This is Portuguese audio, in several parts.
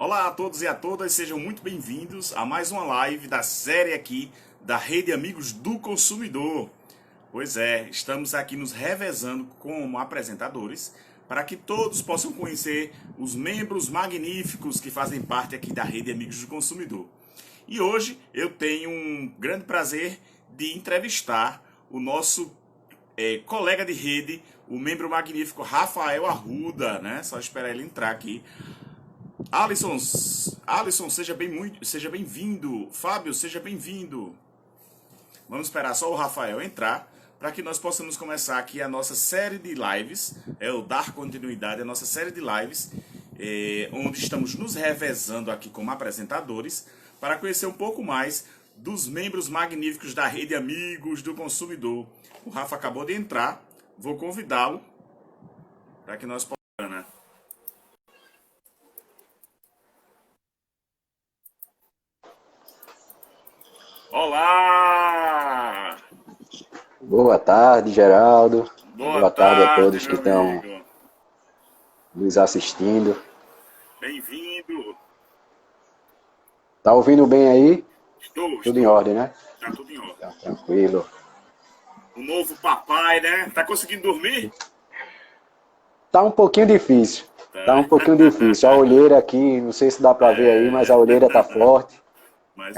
Olá a todos e a todas, sejam muito bem-vindos a mais uma live da série aqui da Rede Amigos do Consumidor. Pois é, estamos aqui nos revezando como apresentadores para que todos possam conhecer os membros magníficos que fazem parte aqui da Rede Amigos do Consumidor. E hoje eu tenho um grande prazer de entrevistar o nosso colega de rede, o membro magnífico Rafael Arruda, né? Só esperar ele entrar aqui. Alisson, seja bem-vindo. Fábio, seja bem-vindo. Vamos esperar só o Rafael entrar para que nós possamos começar aqui a nossa série de lives, dar continuidade à nossa série de lives, onde estamos nos revezando aqui como apresentadores para conhecer um pouco mais dos membros magníficos da Rede Amigos do Consumidor. O Rafa acabou de entrar, vou convidá-lo para que nós possamos, né? Olá! Boa tarde, Geraldo. Boa tarde a tarde, todos que estão amigo. nos assistindo. Bem-vindo. Tá ouvindo bem aí? Estou. Tudo em ordem, né? Tá tudo em ordem. Tá tranquilo. O novo papai, né? Tá conseguindo dormir? Tá um pouquinho difícil. Tá um pouquinho difícil. A olheira aqui, não sei se dá pra ver aí, mas a olheira tá forte. Mas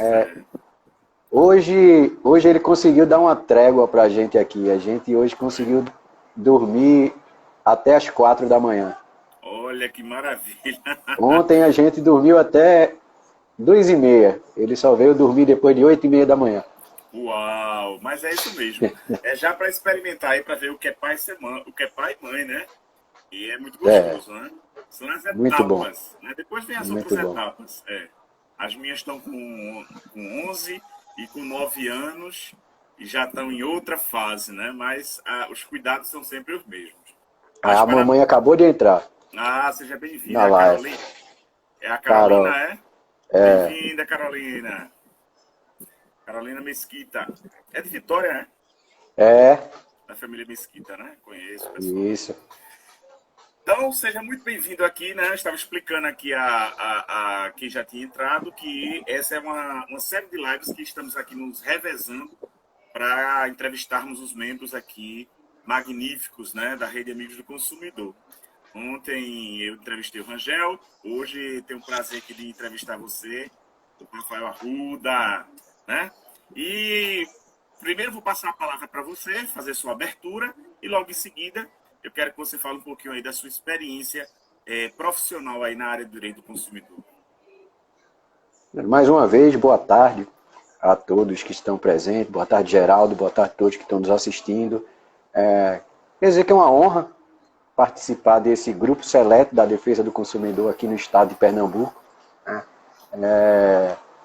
Hoje ele conseguiu dar uma trégua pra gente aqui. A gente hoje conseguiu dormir até as 4 da manhã. olha que maravilha. Ontem a gente dormiu até 2h30. Ele só veio dormir depois de 8h30 da manhã. Uau, mas é isso mesmo. É já para experimentar aí, para ver o que é pai ser mãe, o que é pai e mãe, né? E é muito gostoso, né? São as Muito bom. etapas, né? Depois vem as Muito outras bom. etapas. As minhas estão com 11 e com 9 anos e já estão em outra fase, né? Mas os cuidados são sempre os mesmos. A mamãe acabou de entrar. Seja bem-vinda, Na live. Carolina. É a Carolina, Carol. Bem-vinda, Carolina. Carolina Mesquita. É de Vitória, né? É, Da família Mesquita, né? Conheço o pessoal. isso. Então, seja muito bem-vindo aqui, né? Eu estava explicando aqui a quem já tinha entrado que essa é uma série de lives que estamos aqui nos revezando para entrevistarmos os membros aqui magníficos, né, da Rede Amigos do Consumidor. Ontem eu entrevistei o Rangel, hoje tenho o prazer aqui de entrevistar você, o Rafael Arruda, né? E primeiro vou passar a palavra para você, fazer sua abertura, e logo em seguida eu quero que você fale um pouquinho aí da sua experiência profissional aí na área do direito do consumidor. Mais uma vez, boa tarde a todos que estão presentes. Boa tarde, Geraldo. Boa tarde a todos que estão nos assistindo. Quer dizer que é uma honra participar desse grupo seleto da defesa do consumidor aqui no estado de Pernambuco.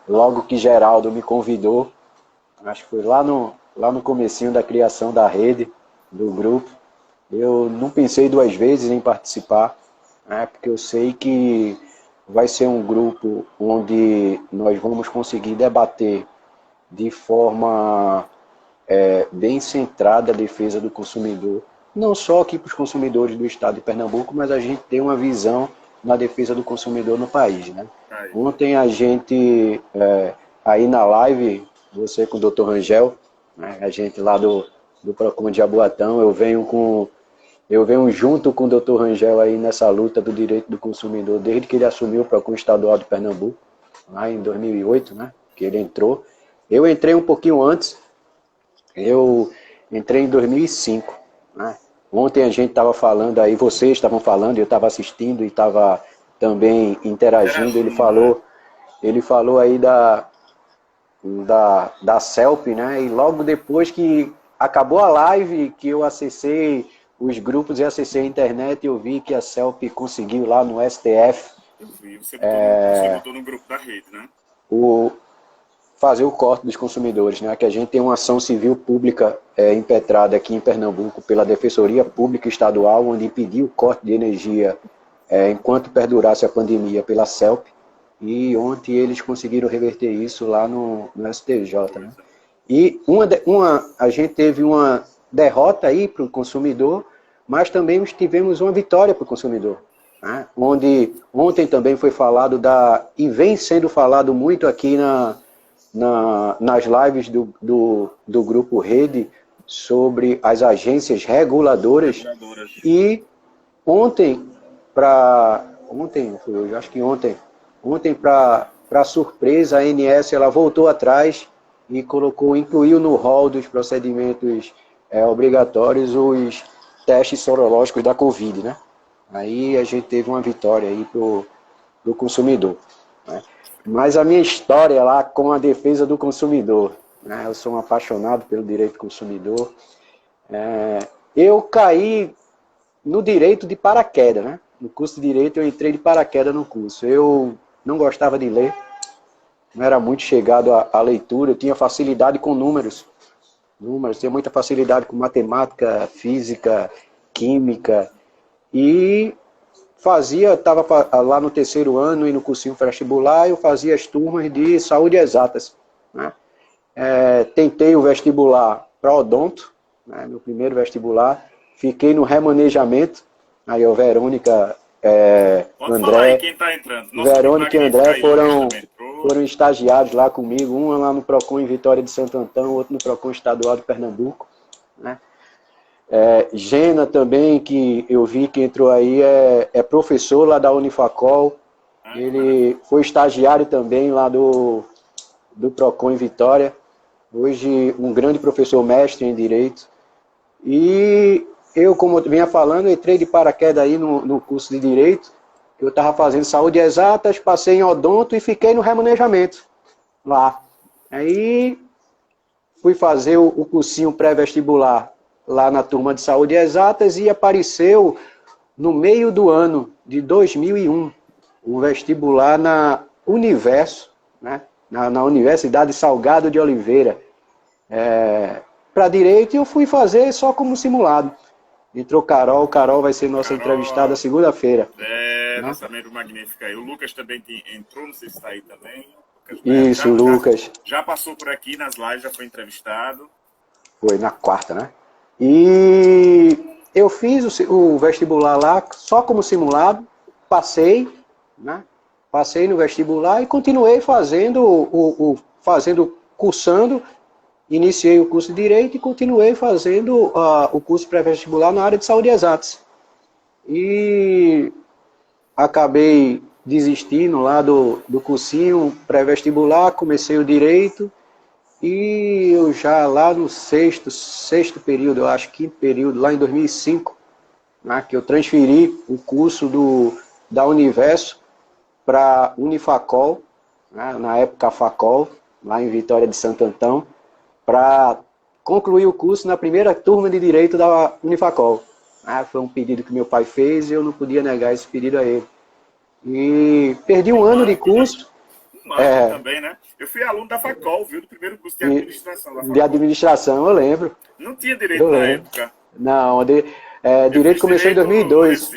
Logo que Geraldo me convidou, acho que foi lá no comecinho da criação da rede, do grupo, eu não pensei duas vezes em participar, né, porque eu sei que vai ser um grupo onde nós vamos conseguir debater de forma bem centrada a defesa do consumidor, não só aqui para os consumidores do estado de Pernambuco, mas a gente tem uma visão na defesa do consumidor no país, né? Ontem a gente, aí na live, você com o Dr. Rangel, né, a gente lá do Procon de Jaboatão, eu venho junto com o Dr. Rangel aí nessa luta do direito do consumidor, desde que ele assumiu o Procon Estadual de Pernambuco, lá em 2008, né, que ele entrou. Eu entrei um pouquinho antes, eu entrei em 2005, né. Ontem a gente estava falando aí, vocês estavam falando, eu estava assistindo e estava também interagindo. Ele falou aí da CELP, né? E logo depois que acabou a live, que eu acessei os grupos e acessei a internet, eu vi que a CELP conseguiu lá no STF. Eu vi, você botou no grupo da rede, né? Fazer o corte dos consumidores, né? Que a gente tem uma ação civil pública impetrada aqui em Pernambuco pela Defensoria Pública Estadual, onde impediu o corte de energia enquanto perdurasse a pandemia pela CELP. E ontem eles conseguiram reverter isso lá no STJ, né? E a gente teve uma derrota aí para o consumidor, mas também tivemos uma vitória para o consumidor. né? Onde ontem também foi falado e vem sendo falado muito aqui nas lives do Grupo Rede sobre as agências reguladoras. E ontem, para surpresa, a ANS ela voltou atrás e incluiu no rol dos procedimentos obrigatórios os testes sorológicos da Covid, né? Aí a gente teve uma vitória aí pro consumidor, né? Mas a minha história lá com a defesa do consumidor, né? Eu sou um apaixonado pelo direito do consumidor. Eu caí no direito de paraquedas, né? No curso de direito eu entrei de paraquedas no curso. Eu não gostava de ler, não era muito chegado à leitura, eu tinha facilidade com números, tinha muita facilidade com matemática, física, química, e estava lá no terceiro ano e no cursinho vestibular, eu fazia as turmas de saúde exatas, né? Tentei o vestibular para odonto, né? Meu primeiro vestibular, fiquei no remanejamento, aí a Verônica, André, quem tá entrando. Verônica e André foram estagiários lá comigo, um lá no Procon em Vitória de Santo Antão, outro no Procon Estadual de Pernambuco, né? Gena também, que eu vi que entrou aí, é professor lá da Unifacol, ele foi estagiário também lá do Procon em Vitória, hoje um grande professor mestre em Direito. E eu, como eu vinha falando, entrei de paraquedas aí no curso de Direito, que eu estava fazendo saúde exatas, passei em odonto e fiquei no remanejamento lá. Aí fui fazer o cursinho pré-vestibular lá na turma de saúde exatas e apareceu no meio do ano de 2001 o vestibular na Universo, né? na Universidade Salgado de Oliveira, para Direito, e eu fui fazer só como simulado. Entrou Carol vai ser nossa entrevistada segunda-feira. Nossa amiga magnífica aí. O Lucas também entrou, não sei se está aí também. Isso, Lucas. Já passou por aqui nas lives, já foi entrevistado. Foi na quarta, né? E eu fiz o vestibular lá só como simulado, passei, né? Passei no vestibular e continuei cursando. Iniciei o curso de Direito e continuei fazendo o curso pré-vestibular na área de saúde exatas. E acabei desistindo lá do cursinho pré-vestibular, comecei o Direito, e eu já lá no sexto período, eu acho, quinto período, lá em 2005, né, que eu transferi o curso da Universo para Unifacol, né, na época a Facol, lá em Vitória de Santo Antão, para concluir o curso na primeira turma de Direito da Unifacol. Foi um pedido que meu pai fez e eu não podia negar esse pedido a ele. E perdi um ano de curso. Também, né? Eu fui aluno da Facol, viu? Do primeiro curso de administração da Facol. De administração, eu lembro. Não tinha direito na época. Não, direito começou em 2002.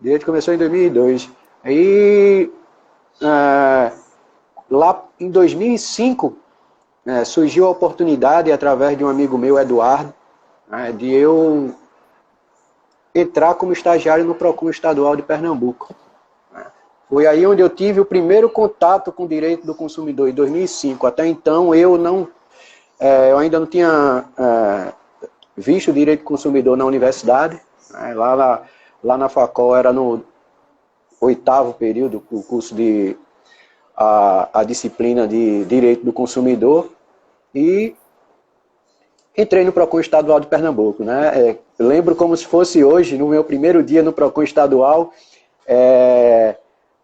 Direito começou em 2002. Aí, lá em 2005, surgiu a oportunidade, através de um amigo meu, Eduardo, de eu entrar como estagiário no Procon Estadual de Pernambuco. Foi aí onde eu tive o primeiro contato com o direito do consumidor, em 2005. Até então eu ainda não tinha visto o direito do consumidor na universidade. Lá na Facol era no 8º período, o curso a disciplina de Direito do Consumidor, e entrei no Procon Estadual de Pernambuco, né? Lembro como se fosse hoje, no meu primeiro dia no Procon Estadual,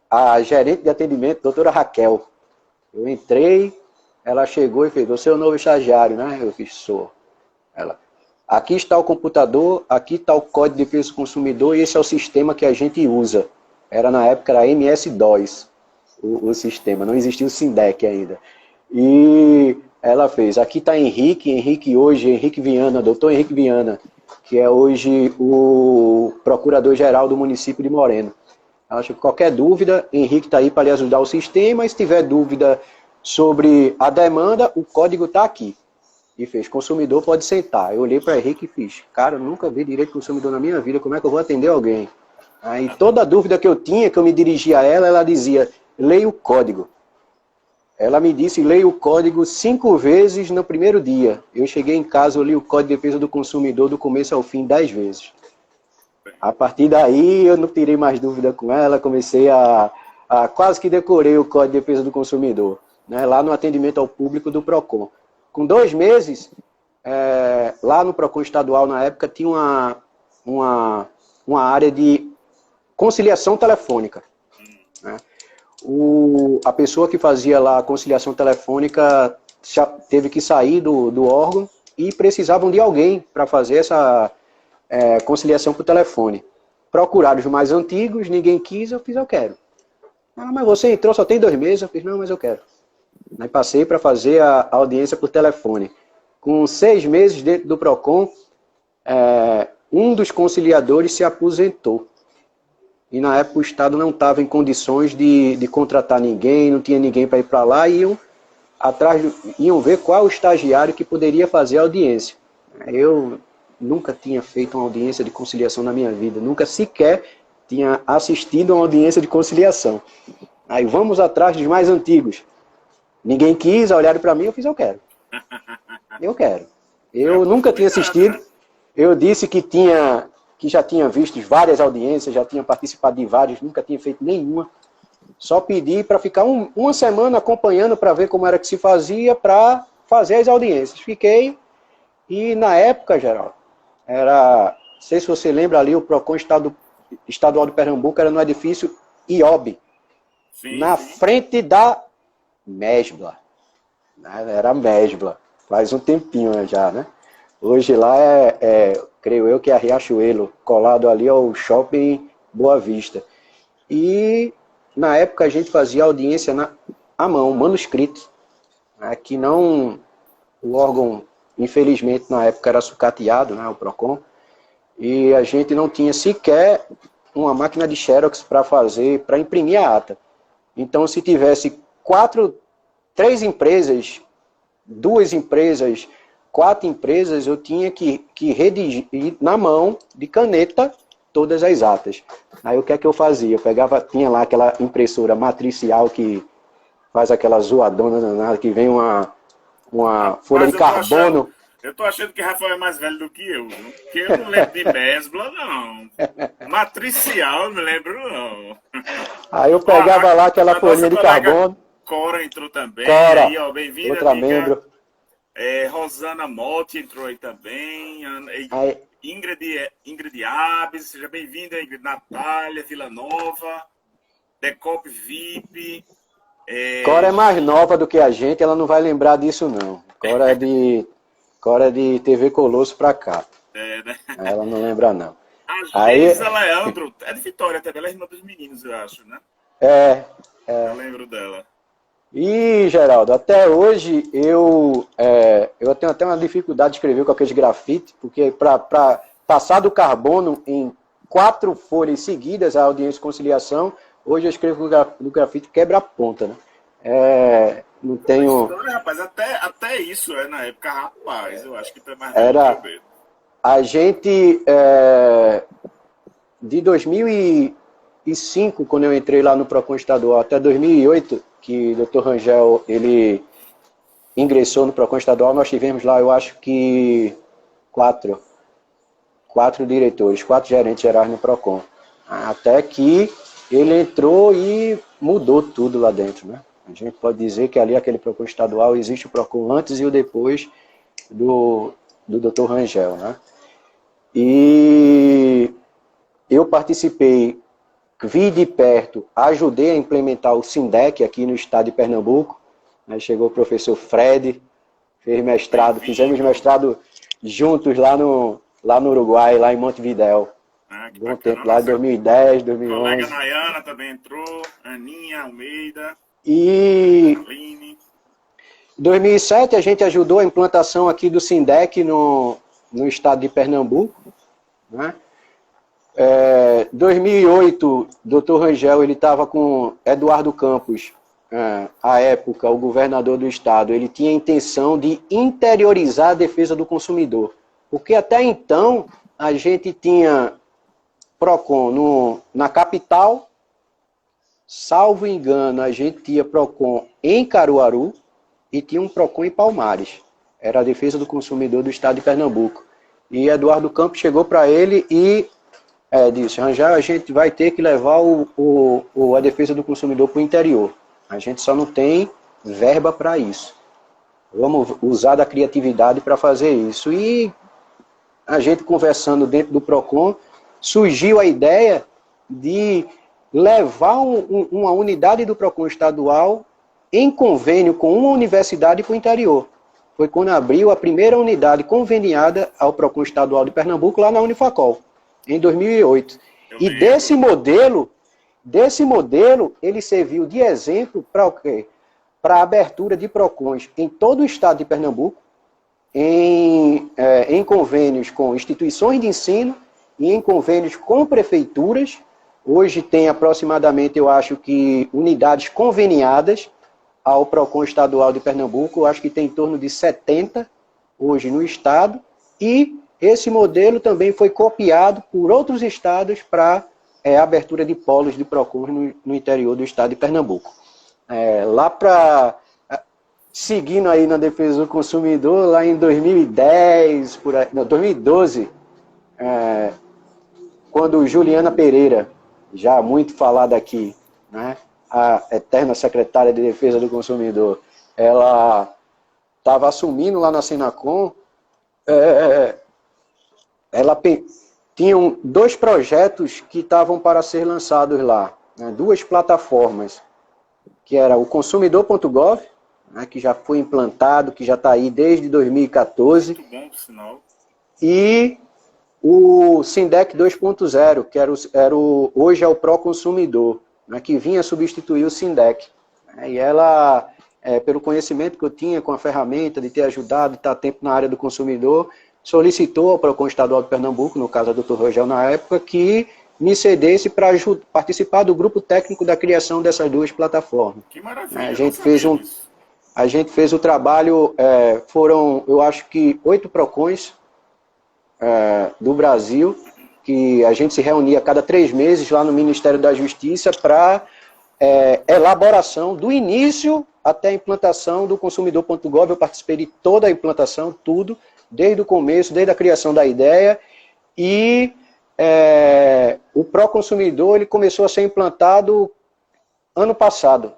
a gerente de atendimento, doutora Raquel. Eu entrei, ela chegou e fez: "Você é o novo estagiário, né?" Eu fiz: "Sou." Ela: "Aqui está o computador, aqui está o Código de Defesa do Consumidor e esse é o sistema que a gente usa." Na época era MS-DOS. O sistema, não existia o SINDEC ainda. E ela fez: "Aqui está Henrique Viana, doutor Henrique Viana, que é hoje o procurador-geral do município de Moreno. Ela achou que qualquer dúvida, Henrique está aí para lhe ajudar o sistema, e se tiver dúvida sobre a demanda, o código está aqui." E fez: "Consumidor, pode sentar." Eu olhei para Henrique e fiz: "Cara, eu nunca vi direito do consumidor na minha vida, como é que eu vou atender alguém?" Aí toda dúvida que eu tinha, que eu me dirigia a ela, ela dizia, leia o código. Ela me disse, leia o código 5 vezes no primeiro dia. Eu cheguei em casa, eu li o Código de Defesa do Consumidor do começo ao fim 10 vezes. A partir daí, eu não tirei mais dúvida com ela, comecei a quase que decorei o Código de Defesa do Consumidor, né, lá no atendimento ao público do PROCON. Com 2 meses, lá no PROCON estadual, na época, tinha uma área de conciliação telefônica, né? A pessoa que fazia lá a conciliação telefônica teve que sair do órgão e precisavam de alguém para fazer essa conciliação por telefone. Procuraram os mais antigos, ninguém quis, eu fiz, eu quero. Ah, mas você entrou, só tem 2 meses, eu fiz, não, mas eu quero. Aí passei para fazer a audiência por telefone. Com 6 meses dentro do PROCON, um dos conciliadores se aposentou. E na época o Estado não estava em condições de contratar ninguém, não tinha ninguém para ir para lá, e iam ver qual o estagiário que poderia fazer a audiência. Eu nunca tinha feito uma audiência de conciliação na minha vida, nunca sequer tinha assistido a uma audiência de conciliação. Aí vamos atrás dos mais antigos. Ninguém quis, olharam para mim, eu fiz, eu quero. Eu quero. Eu nunca tinha assistido, eu disse que já tinha visto várias audiências, já tinha participado de várias, nunca tinha feito nenhuma. Só pedi para ficar uma semana acompanhando para ver como era que se fazia para fazer as audiências. Fiquei, e na época, Geraldo, não sei se você lembra ali, o PROCON estadual de Pernambuco era no edifício IOB, na frente da Mesbla. Era Mesbla, faz um tempinho já, né? Hoje lá creio eu que é a Riachuelo, colado ali ao Shopping Boa Vista. E na época a gente fazia audiência à mão, manuscrito. Que não, o órgão, infelizmente, na época era sucateado, né, o PROCON, e a gente não tinha sequer uma máquina de Xerox para imprimir a ata. Então, se tivesse 3 empresas, 2 empresas, 4 empresas, eu tinha que redigir na mão, de caneta, todas as atas. Aí o que é que eu fazia? Tinha lá aquela impressora matricial que faz aquela zoadona danada, que vem uma folha de carbono. Eu tô achando que Rafael é mais velho do que eu, viu? Porque eu não lembro de Mesbla, não. Matricial, eu não lembro, não. Aí eu pegava lá aquela folhinha de carbono. Cora entrou também. Cora, aí, ó, bem-vinda, outra amiga. membro. Rosana Motti entrou aí também. Aí. Ingrid Abes, seja bem-vinda. Ingrid Natália, Vila Nova. Decop VIP. Cora é mais nova do que a gente, ela não vai lembrar disso, não. Cora é de TV Colosso pra cá. Né? Ela não lembra, não. A Geisa Leandro, é de Vitória também, ela é irmã dos meninos, eu acho, né? Eu lembro dela. E, Geraldo, até hoje eu tenho até uma dificuldade de escrever com aqueles grafites, porque para passar do carbono em 4 folhas seguidas, a audiência de conciliação, hoje eu escrevo no grafite quebra-ponta, né? Não tenho... História, rapaz, até isso na época, rapaz, eu acho que tem mais era a gente, de 2005, quando eu entrei lá no PROCON estadual, até 2008, que o Dr. Rangel, ele ingressou no PROCON estadual, nós tivemos lá, eu acho que 4 diretores, 4 gerentes gerais no PROCON. Até que ele entrou e mudou tudo lá dentro, né? A gente pode dizer que ali, aquele PROCON estadual, existe o PROCON antes e o depois do Dr. Rangel, né? E eu participei, vi de perto, ajudei a implementar o SINDEC aqui no estado de Pernambuco. Aí chegou o professor Fred, fez mestrado, fizemos mestrado juntos lá no Uruguai, lá em Montevidéu. Bom tempo, lá em 2010, 2011. A colega Nayana também entrou, Aninha Almeida. E em 2007 a gente ajudou a implantação aqui do SINDEC no estado de Pernambuco, né? 2008, Dr. Rangel, ele estava com Eduardo Campos, à época, o governador do estado. Ele tinha a intenção de interiorizar a defesa do consumidor, porque até então a gente tinha PROCON na capital, salvo engano, a gente tinha PROCON em Caruaru e tinha um PROCON em Palmares. Era a Defesa do Consumidor do Estado de Pernambuco. E Eduardo Campos chegou para ele e disse, Rangel, a gente vai ter que levar a Defesa do Consumidor para o interior. A gente só não tem verba para isso. Vamos usar da criatividade para fazer isso. E a gente conversando dentro do PROCON, surgiu a ideia de levar uma unidade do PROCON estadual em convênio com uma universidade para o interior. Foi quando abriu a primeira unidade conveniada ao PROCON estadual de Pernambuco, lá na Unifacol, em 2008. E desse modelo, ele serviu de exemplo para o quê? Para a abertura de PROCONs em todo o estado de Pernambuco, em convênios com instituições de ensino e em convênios com prefeituras. Hoje tem aproximadamente, eu acho que, unidades conveniadas ao PROCON estadual de Pernambuco. Eu acho que tem em torno de 70 hoje no estado. E esse modelo também foi copiado por outros estados para abertura de polos de PROCON no interior do estado de Pernambuco. Lá para... Seguindo aí na defesa do consumidor, lá em 2010, 2012, quando Juliana Pereira, já muito falada aqui, né, a eterna secretária de defesa do consumidor, ela estava assumindo lá na Senacom, ela tinha dois projetos que estavam para ser lançados lá, né, duas plataformas, que era o consumidor.gov, né, que já foi implantado, que já está aí desde 2014. Muito bom, por sinal. E o Sindec 2.0, que hoje é o Proconsumidor, né, que vinha substituir o Sindec. E ela, pelo conhecimento que eu tinha com a ferramenta, de ter ajudado, de estar tempo na área do consumidor, solicitou ao Procon Estadual de Pernambuco, no caso a Dr. Rogel na época, que me cedesse para participar do grupo técnico da criação dessas duas plataformas. Que maravilha, a gente fez o trabalho, foram, eu acho que 8 PROCONs do Brasil, que a gente se reunia a cada 3 meses lá no Ministério da Justiça para elaboração do início até a implantação do consumidor.gov. Eu participei de toda a implantação, tudo, desde o começo, desde a criação da ideia, e o Proconsumidor ele começou a ser implantado ano passado,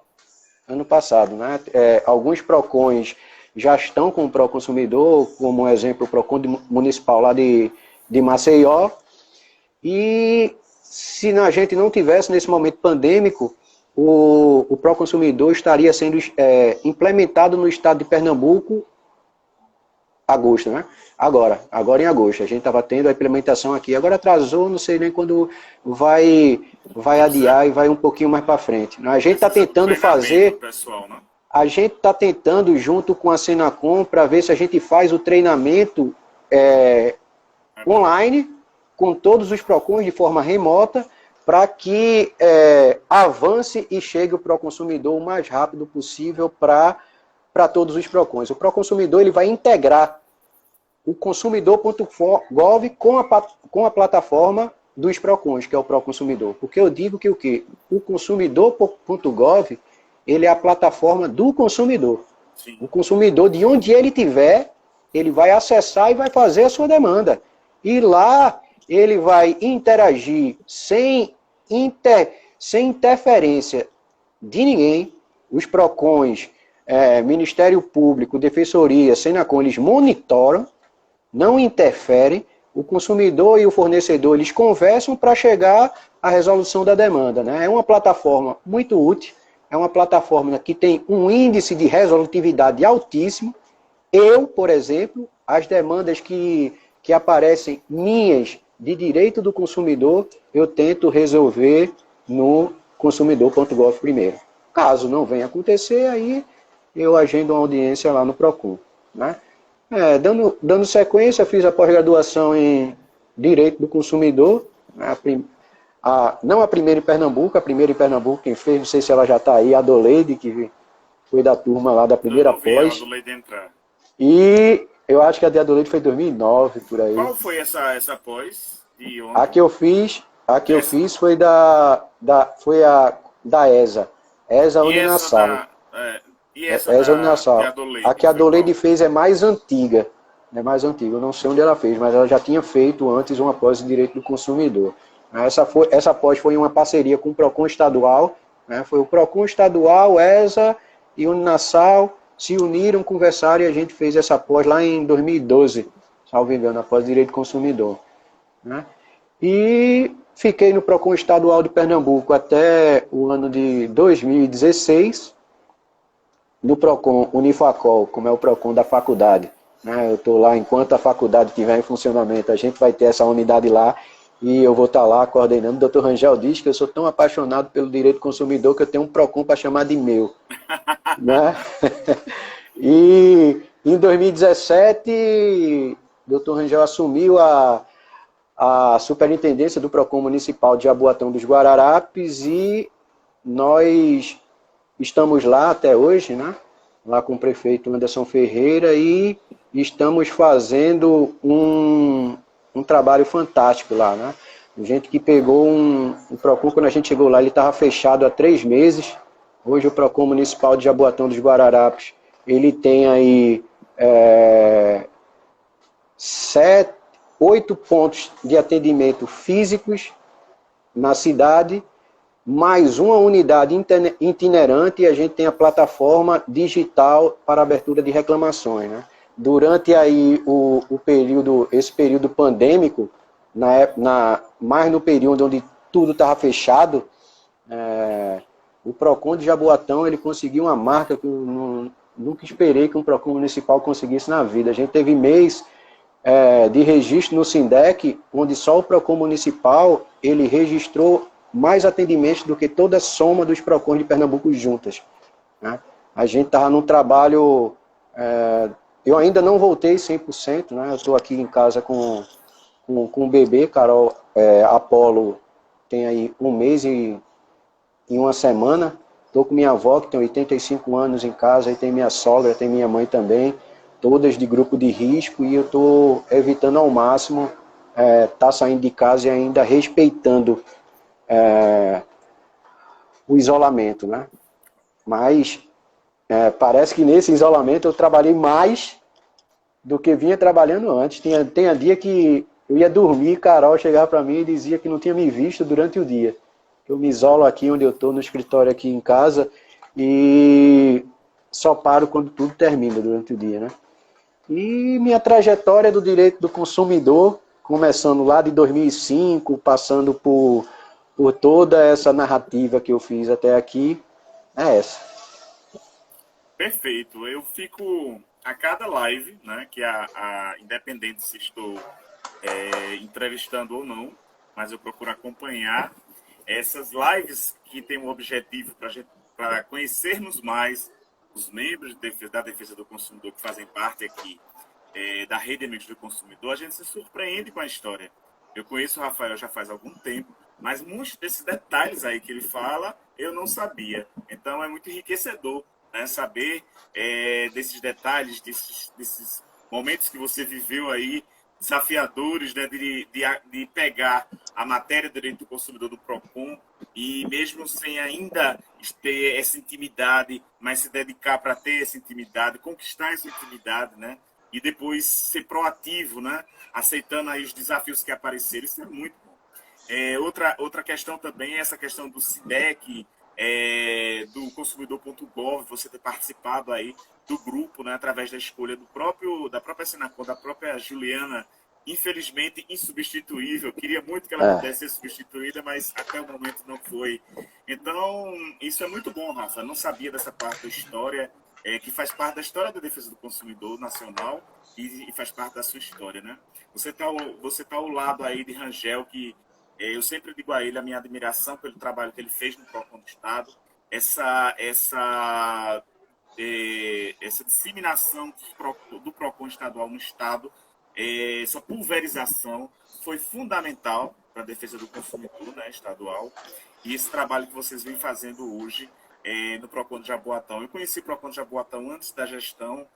né? Alguns PROCONs já estão com o Proconsumidor, como um exemplo o PROCON municipal lá de Maceió, e se a gente não tivesse nesse momento pandêmico, o Proconsumidor estaria sendo implementado no estado de Pernambuco agosto, né? Agora em agosto. A gente estava tendo a implementação aqui. Agora atrasou, não sei nem quando vai adiar e vai um pouquinho mais para frente. A gente está tentando fazer... Pessoal, né? A gente está tentando, junto com a Senacom, para ver se a gente faz o treinamento online, com todos os PROCONs de forma remota, para que avance e chegue o Proconsumidor o mais rápido possível para todos os PROCONs. O Proconsumidor ele vai integrar o consumidor.gov com a plataforma dos PROCONs, que é o Proconsumidor. Porque eu digo que o quê? O consumidor.gov ele é a plataforma do consumidor. Sim. O consumidor, de onde ele estiver, ele vai acessar e vai fazer a sua demanda. E lá ele vai interagir sem interferência de ninguém. Os PROCONs, Ministério Público, Defensoria, Senacom, eles monitoram, não interferem. O consumidor e o fornecedor eles conversam para chegar à resolução da demanda, né? É uma plataforma muito útil. É uma plataforma que tem um índice de resolutividade altíssimo. Eu, por exemplo, as demandas que aparecem minhas de direito do consumidor, eu tento resolver no consumidor.gov primeiro. Caso não venha acontecer, aí eu agendo uma audiência lá no PROCON, né? Dando sequência, fiz a pós-graduação em Direito do Consumidor, né? Não a primeira em Pernambuco, a primeira em Pernambuco, quem fez, não sei se ela já está aí, a Doleide, que foi da turma lá da primeira pós. E eu acho que a de Adoleide foi em 2009, por aí. Qual foi essa pós? A que eu fiz A que eu fiz foi da ESA E essa Uninassal. ESA de Uninassal. A Adoleide, que a foi Doleide qual? fez é mais antiga. É mais antiga. Eu não sei onde ela fez, mas ela já tinha feito antes uma pós de direito do consumidor. Essa pós foi uma parceria com o PROCON estadual, né? Foi o PROCON estadual, ESA e Uninassal se uniram, conversaram e a gente fez essa pós lá em 2012, salvo engano, a pós de direito do consumidor, né? E fiquei no PROCON estadual de Pernambuco até o ano de 2016, no PROCON Unifacol, como é o PROCON da faculdade, né? Eu estou lá, enquanto a faculdade estiver em funcionamento, a gente vai ter essa unidade lá e eu vou estar lá coordenando. O Dr. Rangel diz que eu sou tão apaixonado pelo direito do consumidor que eu tenho um PROCON para chamar de meu, né? E em 2017, o Dr. Rangel assumiu a superintendência do PROCON Municipal de Jaboatão dos Guararapes e nós estamos lá até hoje, né? Lá com o prefeito Anderson Ferreira e estamos fazendo um trabalho fantástico lá, né? A gente que pegou um PROCON, quando a gente chegou lá, ele estava fechado há 3 meses. Hoje o PROCON Municipal de Jaboatão dos Guararapes, ele tem aí 8 pontos de atendimento físicos na cidade, mais uma unidade itinerante, e a gente tem a plataforma digital para abertura de reclamações, né? Durante aí esse período pandêmico, mais no período onde tudo estava fechado, o PROCON de Jaboatão ele conseguiu uma marca que eu nunca esperei que um PROCON municipal conseguisse na vida. A gente teve mês de registro no SINDEC, onde só o PROCON municipal ele registrou mais atendimentos do que toda a soma dos PROCONs de Pernambuco juntas, né? A gente estava num trabalho... eu ainda não voltei 100%, né? Eu estou aqui em casa com o bebê, Carol Apolo tem aí 1 mês e 1 semana. Estou com minha avó, que tem 85 anos em casa, e tem minha sogra, tem minha mãe também, todas de grupo de risco, e eu estou evitando ao máximo estar saindo de casa e ainda respeitando o isolamento, né? Mas parece que nesse isolamento eu trabalhei mais do que vinha trabalhando antes. Tinha dia que eu ia dormir, Carol chegava para mim e dizia que não tinha me visto durante o dia. Eu me isolo aqui onde eu estou, no escritório aqui em casa, e só paro quando tudo termina durante o dia, né? E minha trajetória do direito do consumidor, começando lá de 2005, passando por toda essa narrativa que eu fiz até aqui, é essa. Perfeito. Eu fico a cada live, né, que independente se estou entrevistando ou não, mas eu procuro acompanhar essas lives que têm um objetivo para conhecermos mais os membros da defesa do consumidor que fazem parte aqui da Rede Amigos do Consumidor. A gente se surpreende com a história. Eu conheço o Rafael já faz algum tempo, mas muitos desses detalhes aí que ele fala, eu não sabia. Então é muito enriquecedor, né, saber desses detalhes, desses momentos que você viveu aí, desafiadores, né, de pegar a matéria do direito do consumidor do PROCON e mesmo sem ainda ter essa intimidade, mas se dedicar para ter essa intimidade, conquistar essa intimidade, né? E depois ser proativo, né? Aceitando aí os desafios que apareceram, isso é muito bom. Outra questão também é essa questão do SIDEC, do consumidor.gov, você ter participado aí do grupo, né, através da escolha da própria Senacom, da própria Juliana, infelizmente insubstituível. Queria muito que ela pudesse ser substituída, mas até o momento não foi. Então, isso é muito bom, Rafa. Não sabia dessa parte da história, que faz parte da história da defesa do consumidor nacional e faz parte da sua história, né? Você tá ao lado aí de Rangel, que eu sempre digo a ele a minha admiração pelo trabalho que ele fez no PROCON do Estado, essa disseminação do PROCON estadual no Estado, essa pulverização foi fundamental para a defesa do consumidor, né, estadual, e esse trabalho que vocês vêm fazendo hoje no PROCON de Jaboatão. Eu conheci o PROCON de Jaboatão antes da gestão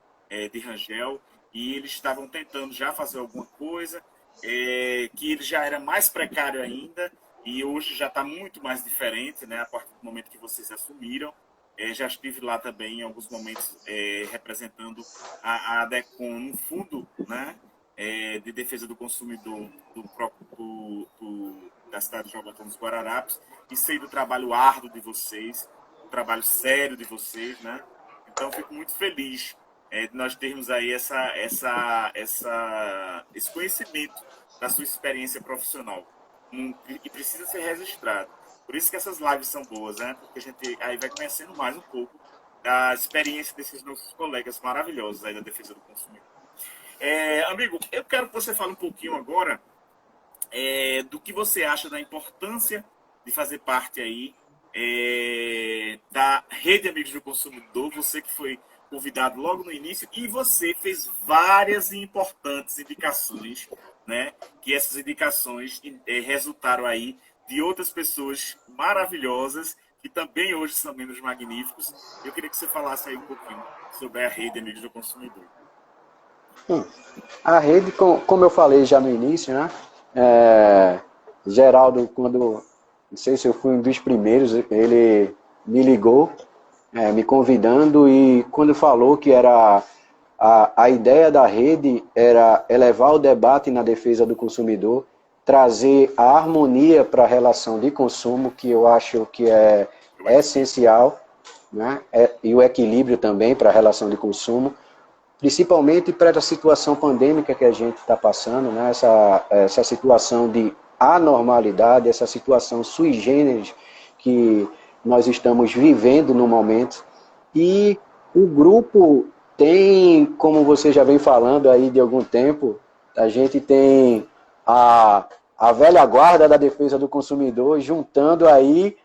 de Rangel, e eles estavam tentando já fazer alguma coisa, que ele já era mais precário ainda, e hoje já está muito mais diferente, né, a partir do momento que vocês assumiram. Já estive lá também em alguns momentos representando a ADECOM no fundo, né, de defesa do consumidor da cidade de Jabotão dos Guararapes, e sei do trabalho árduo de vocês, o trabalho sério de vocês, né? Então fico muito feliz de nós termos aí esse conhecimento da sua experiência profissional, e precisa ser registrado. Por isso que essas lives são boas, né? Porque a gente aí vai conhecendo mais um pouco da experiência desses nossos colegas maravilhosos aí da defesa do consumidor. Amigo, eu quero que você fale um pouquinho agora do que você acha da importância de fazer parte aí da Rede Amigos do Consumidor. Você que foi convidado logo no início, e você fez várias e importantes indicações, né? Que essas indicações resultaram aí de outras pessoas maravilhosas que também hoje são membros magníficos. Eu queria que você falasse aí um pouquinho sobre a Rede Amigos do Consumidor. A rede, como eu falei já no início, né? Geraldo, quando, não sei se eu fui um dos primeiros, ele me ligou, me convidando, e quando falou que era a ideia da rede era elevar o debate na defesa do consumidor, trazer a harmonia para a relação de consumo, que eu acho que é essencial, né? E o equilíbrio também para a relação de consumo, principalmente para a situação pandêmica que a gente está passando, né? Essa situação de anormalidade, essa situação sui generis que nós estamos vivendo no momento. E o grupo tem, como você já vem falando aí de algum tempo, a gente tem a velha guarda da defesa do consumidor juntando aí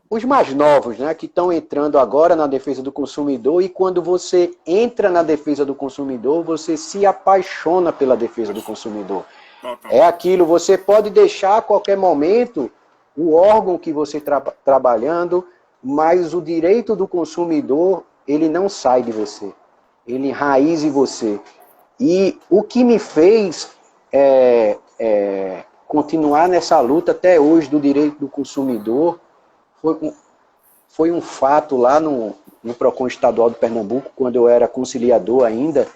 os mais novos, né, que estão entrando agora na defesa do consumidor, e quando você entra na defesa do consumidor, você se apaixona pela defesa do consumidor. É aquilo, você pode deixar a qualquer momento o órgão que você está trabalhando, mas o direito do consumidor, ele não sai de você, ele enraiza em você. E o que me fez continuar nessa luta até hoje do direito do consumidor foi um fato lá no PROCON estadual de Pernambuco, quando eu era conciliador ainda.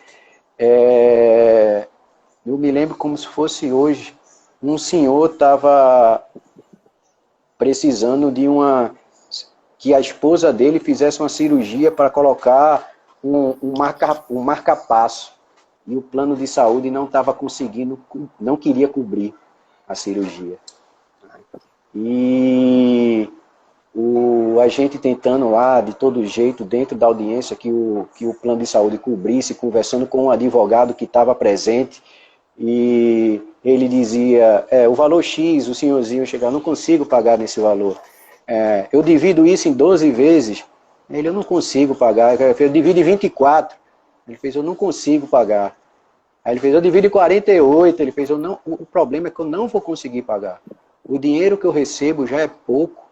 Eu me lembro como se fosse hoje. Um senhor estava precisando que a esposa dele fizesse uma cirurgia para colocar um marca-passo. E o plano de saúde não estava conseguindo, não queria cobrir a cirurgia. E a gente tentando lá, de todo jeito, dentro da audiência, que o plano de saúde cobrisse, conversando com um advogado que estava presente, e ele dizia, o valor X, o senhorzinho chegava, não consigo pagar nesse valor. Eu divido isso em 12 vezes. Ele, eu não consigo pagar. Eu divido em 24. Ele fez, eu não consigo pagar. Aí ele fez, eu divido em 48. Ele fez, o problema é que eu não vou conseguir pagar. O dinheiro que eu recebo já é pouco.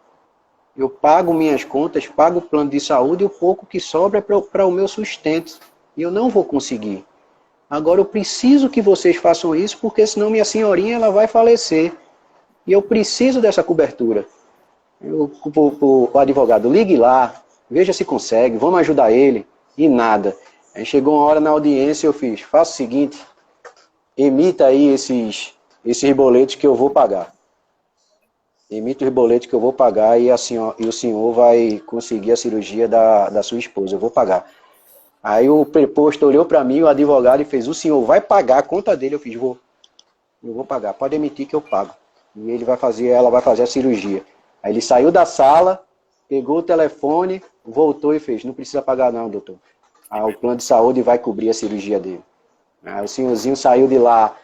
Eu pago minhas contas, pago o plano de saúde, e o pouco que sobra é para o meu sustento. E eu não vou conseguir. Agora eu preciso que vocês façam isso, porque senão minha senhorinha ela vai falecer. E eu preciso dessa cobertura. O advogado, ligue lá, veja se consegue, vamos ajudar ele. E nada. Aí chegou uma hora na audiência, eu fiz, faça o seguinte, emita aí esses boletos que eu vou pagar. Emita os boletos que eu vou pagar, e o senhor vai conseguir a cirurgia da sua esposa, eu vou pagar. Aí o preposto olhou para mim, o advogado, e fez, o senhor vai pagar a conta dele? Eu fiz, eu vou pagar, pode emitir que eu pago. E ela vai fazer a cirurgia. Aí ele saiu da sala, pegou o telefone, voltou e fez, não precisa pagar não, doutor. O plano de saúde vai cobrir a cirurgia dele. O senhorzinho saiu de lá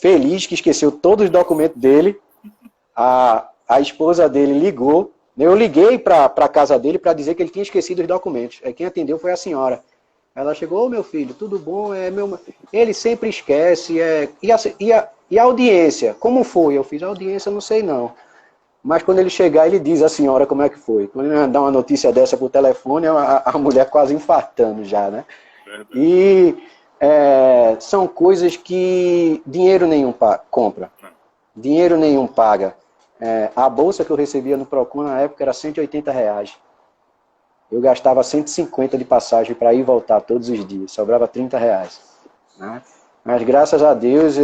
feliz, que esqueceu todos os documentos dele. A esposa dele ligou. Eu liguei para a casa dele para dizer que ele tinha esquecido os documentos. Aí quem atendeu foi a senhora. Ela chegou, meu filho, tudo bom? Ele sempre esquece. E a audiência, como foi? Eu fiz a audiência, não sei não. Mas quando ele chegar, ele diz à senhora como é que foi. Quando ele dá uma notícia dessa por telefone, a mulher quase infartando já, né? E são coisas que dinheiro nenhum compra, dinheiro nenhum paga. A bolsa que eu recebia no Procon na época era R$ 180. Eu gastava 150 de passagem para ir e voltar todos os dias, sobrava R$ 30. Né? Mas graças a Deus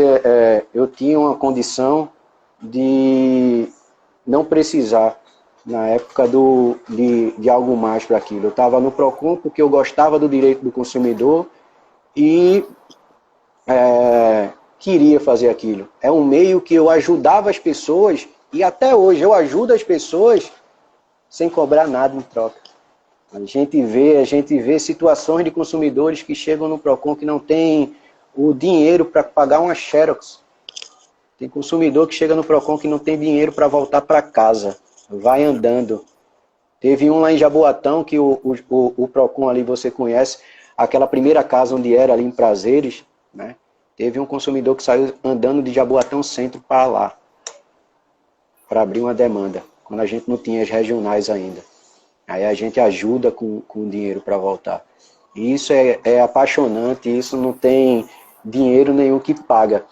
eu tinha uma condição de não precisar, na época de algo mais para aquilo. Eu estava no Procon porque eu gostava do direito do consumidor e queria fazer aquilo. É um meio que eu ajudava as pessoas e até hoje eu ajudo as pessoas sem cobrar nada em troca. A gente vê situações de consumidores que chegam no Procon que não tem o dinheiro para pagar uma Xerox. Tem consumidor que chega no Procon que não tem dinheiro para voltar para casa. Vai andando. Teve um lá em Jaboatão que o Procon ali você conhece, aquela primeira casa onde era ali em Prazeres, né? Teve um consumidor que saiu andando de Jaboatão Centro para lá, para abrir uma demanda, quando a gente não tinha as regionais ainda. Aí a gente ajuda com dinheiro para voltar. E isso é apaixonante, isso não tem dinheiro nenhum que paga.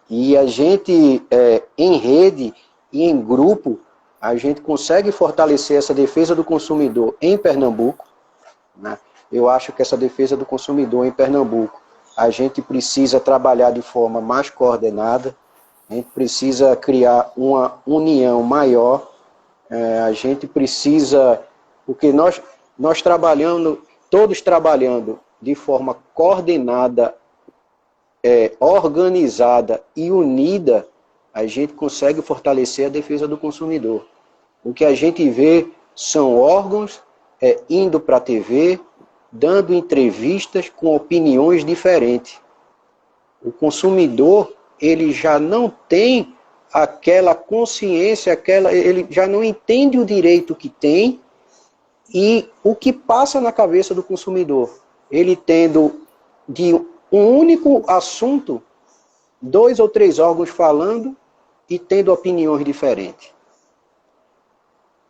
E a gente, em rede e em grupo, a gente consegue fortalecer essa defesa do consumidor em Pernambuco. Né? Eu acho que essa defesa do consumidor em Pernambuco, a gente precisa trabalhar de forma mais coordenada, a gente precisa criar uma união maior, a gente precisa, porque nós trabalhando, todos trabalhando de forma coordenada, organizada e unida, a gente consegue fortalecer a defesa do consumidor. O que a gente vê são órgãos indo para a TV, dando entrevistas com opiniões diferentes. O consumidor, ele já não tem aquela consciência, ele já não entende o direito que tem e o que passa na cabeça do consumidor. Ele tendo de um único assunto, 2 ou 3 órgãos falando e tendo opiniões diferentes.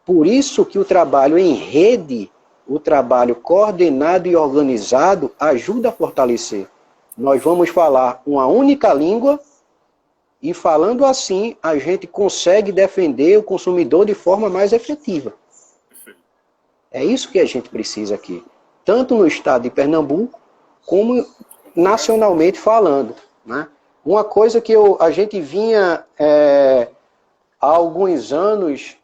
Por isso que o trabalho em rede, o trabalho coordenado e organizado, ajuda a fortalecer. Nós vamos falar uma única língua e falando assim, a gente consegue defender o consumidor de forma mais efetiva. É isso que a gente precisa aqui. Tanto no estado de Pernambuco, como nacionalmente falando. Né? Uma coisa que a gente vinha há alguns anos,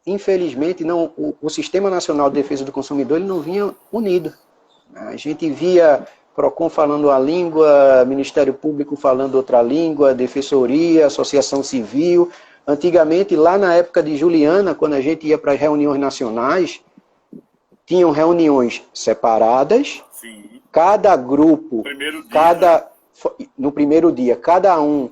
infelizmente, não, o Sistema Nacional de Defesa do Consumidor ele não vinha unido. A gente via Procon falando uma língua, Ministério Público falando outra língua, Defensoria, Associação Civil. Antigamente, lá na época de Juliana, quando a gente ia para as reuniões nacionais, tinham reuniões separadas. Sim. Cada grupo, no primeiro dia, cada um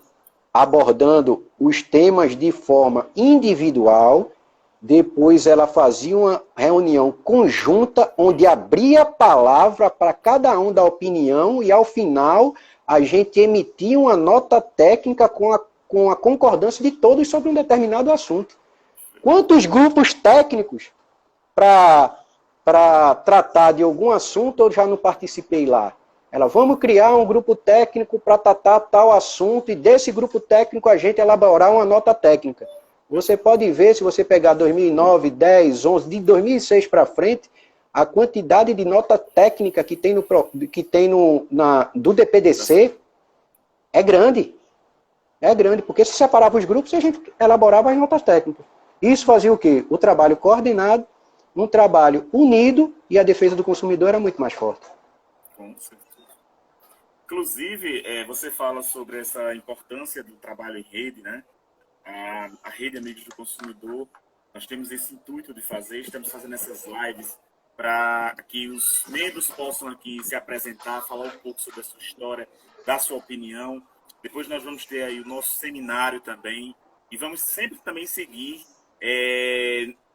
abordando os temas de forma individual. Depois ela fazia uma reunião conjunta, onde abria a palavra para cada um dar opinião e ao final a gente emitia uma nota técnica com a concordância de todos sobre um determinado assunto. Quantos grupos técnicos para tratar de algum assunto eu já não participei lá? Vamos criar um grupo técnico para tratar tal assunto e desse grupo técnico a gente elaborar uma nota técnica. Você pode ver, se você pegar 2009, 10, 11, de 2006 para frente, a quantidade de nota técnica que tem, do DPDC é grande. É grande, porque se separava os grupos e a gente elaborava as notas técnicas. Isso fazia o quê? O trabalho coordenado, um trabalho unido e a defesa do consumidor era muito mais forte. Com certeza. Inclusive, você fala sobre essa importância do trabalho em rede, né? A Rede Amigos do Consumidor, nós temos esse intuito de fazer, estamos fazendo essas lives para que os membros possam aqui se apresentar, falar um pouco sobre a sua história, dar sua opinião. Depois nós vamos ter aí o nosso seminário também e vamos sempre também seguir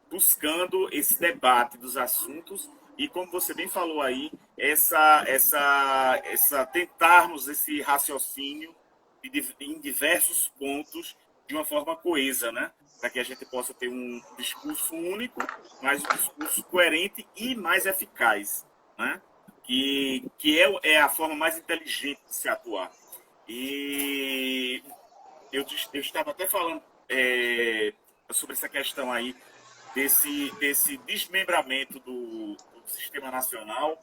buscando esse debate dos assuntos e, como você bem falou aí, tentarmos esse raciocínio em diversos pontos de uma forma coesa, né? Para que a gente possa ter um discurso único, mas um discurso coerente e mais eficaz, né? que é a forma mais inteligente de se atuar. E eu estava até falando sobre essa questão aí, desse desmembramento do sistema nacional.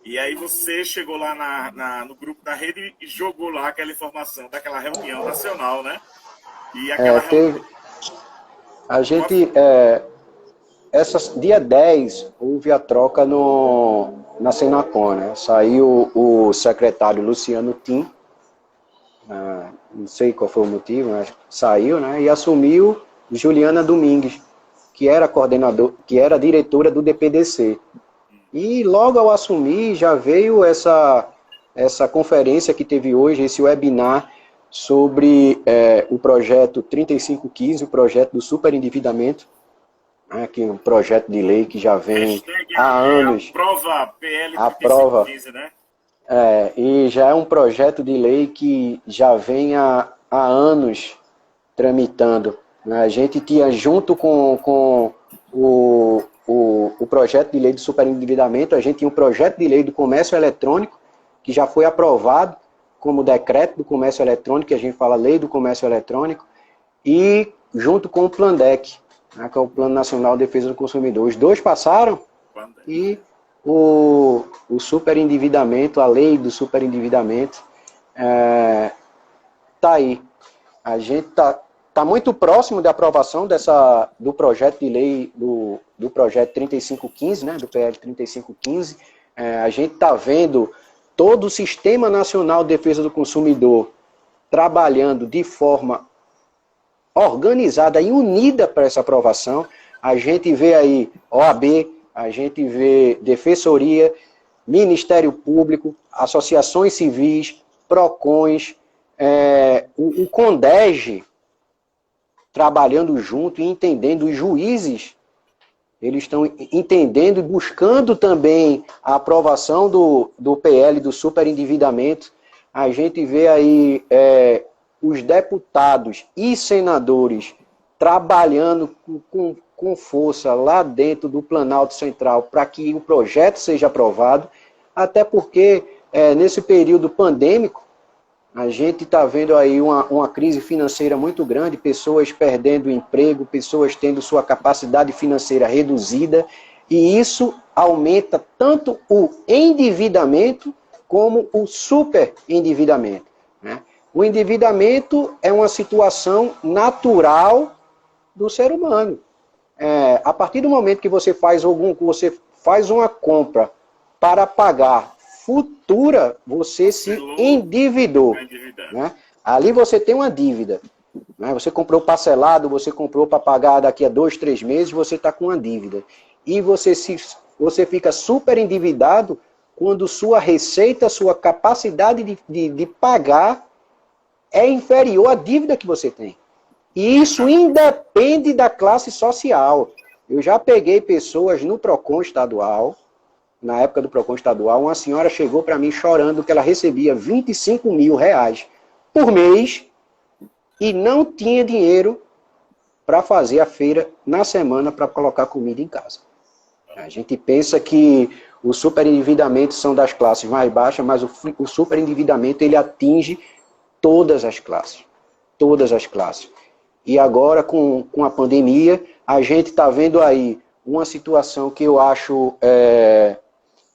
E aí você chegou lá no grupo da rede e jogou lá aquela informação daquela reunião nacional, né? E aquela Teve, a gente, dia 10 houve a troca na Senacom, né? Saiu o secretário Luciano Tim, não sei qual foi o motivo, mas saiu, né? E assumiu Juliana Domingues, que era diretora do DPDC. E logo ao assumir já veio essa conferência que teve hoje, esse webinar sobre o projeto 3515, o projeto do superendividamento, que é um projeto de lei que já vem há anos. Aprova PL 3515, né? E já é um projeto de lei que já vem há anos tramitando. A gente tinha, junto com o projeto de lei do superendividamento, a gente tinha um projeto de lei do comércio eletrônico, que já foi aprovado como decreto do comércio eletrônico, que a gente fala lei do comércio eletrônico, e junto com o Plandec, que é o Plano Nacional de Defesa do Consumidor. Os dois passaram e o superendividamento, a lei do superendividamento, está aí. A gente está muito próximo da aprovação do projeto de lei, do projeto 3515, né, do PL 3515. A gente está vendo todo o Sistema Nacional de Defesa do Consumidor trabalhando de forma organizada e unida para essa aprovação. A gente vê aí OAB, a gente vê Defensoria, Ministério Público, associações civis, PROCONs, o CONDEG trabalhando junto e entendendo, os juízes, eles estão entendendo e buscando também a aprovação do PL, do superendividamento. A gente vê aí os deputados e senadores trabalhando com força lá dentro do Planalto Central para que o projeto seja aprovado, até porque nesse período pandêmico, a gente está vendo aí uma crise financeira muito grande, pessoas perdendo emprego, pessoas tendo sua capacidade financeira reduzida, e isso aumenta tanto o endividamento como o superendividamento, né? O endividamento é uma situação natural do ser humano. A partir do momento que você faz uma compra para pagar futura, você se endividou. Né? Ali você tem uma dívida. Né? Você comprou parcelado, você comprou para pagar daqui a 2, 3 meses, você está com uma dívida. E você fica super endividado quando sua receita, sua capacidade de pagar é inferior à dívida que você tem. E isso independe da classe social. Eu já peguei pessoas no PROCON estadual, na época do PROCON estadual, uma senhora chegou para mim chorando que ela recebia 25 mil reais por mês e não tinha dinheiro para fazer a feira na semana para colocar comida em casa. A gente pensa que o superendividamento são das classes mais baixas, mas o superendividamento ele atinge todas as classes. Todas as classes. E agora, com a pandemia, a gente está vendo aí uma situação que eu acho...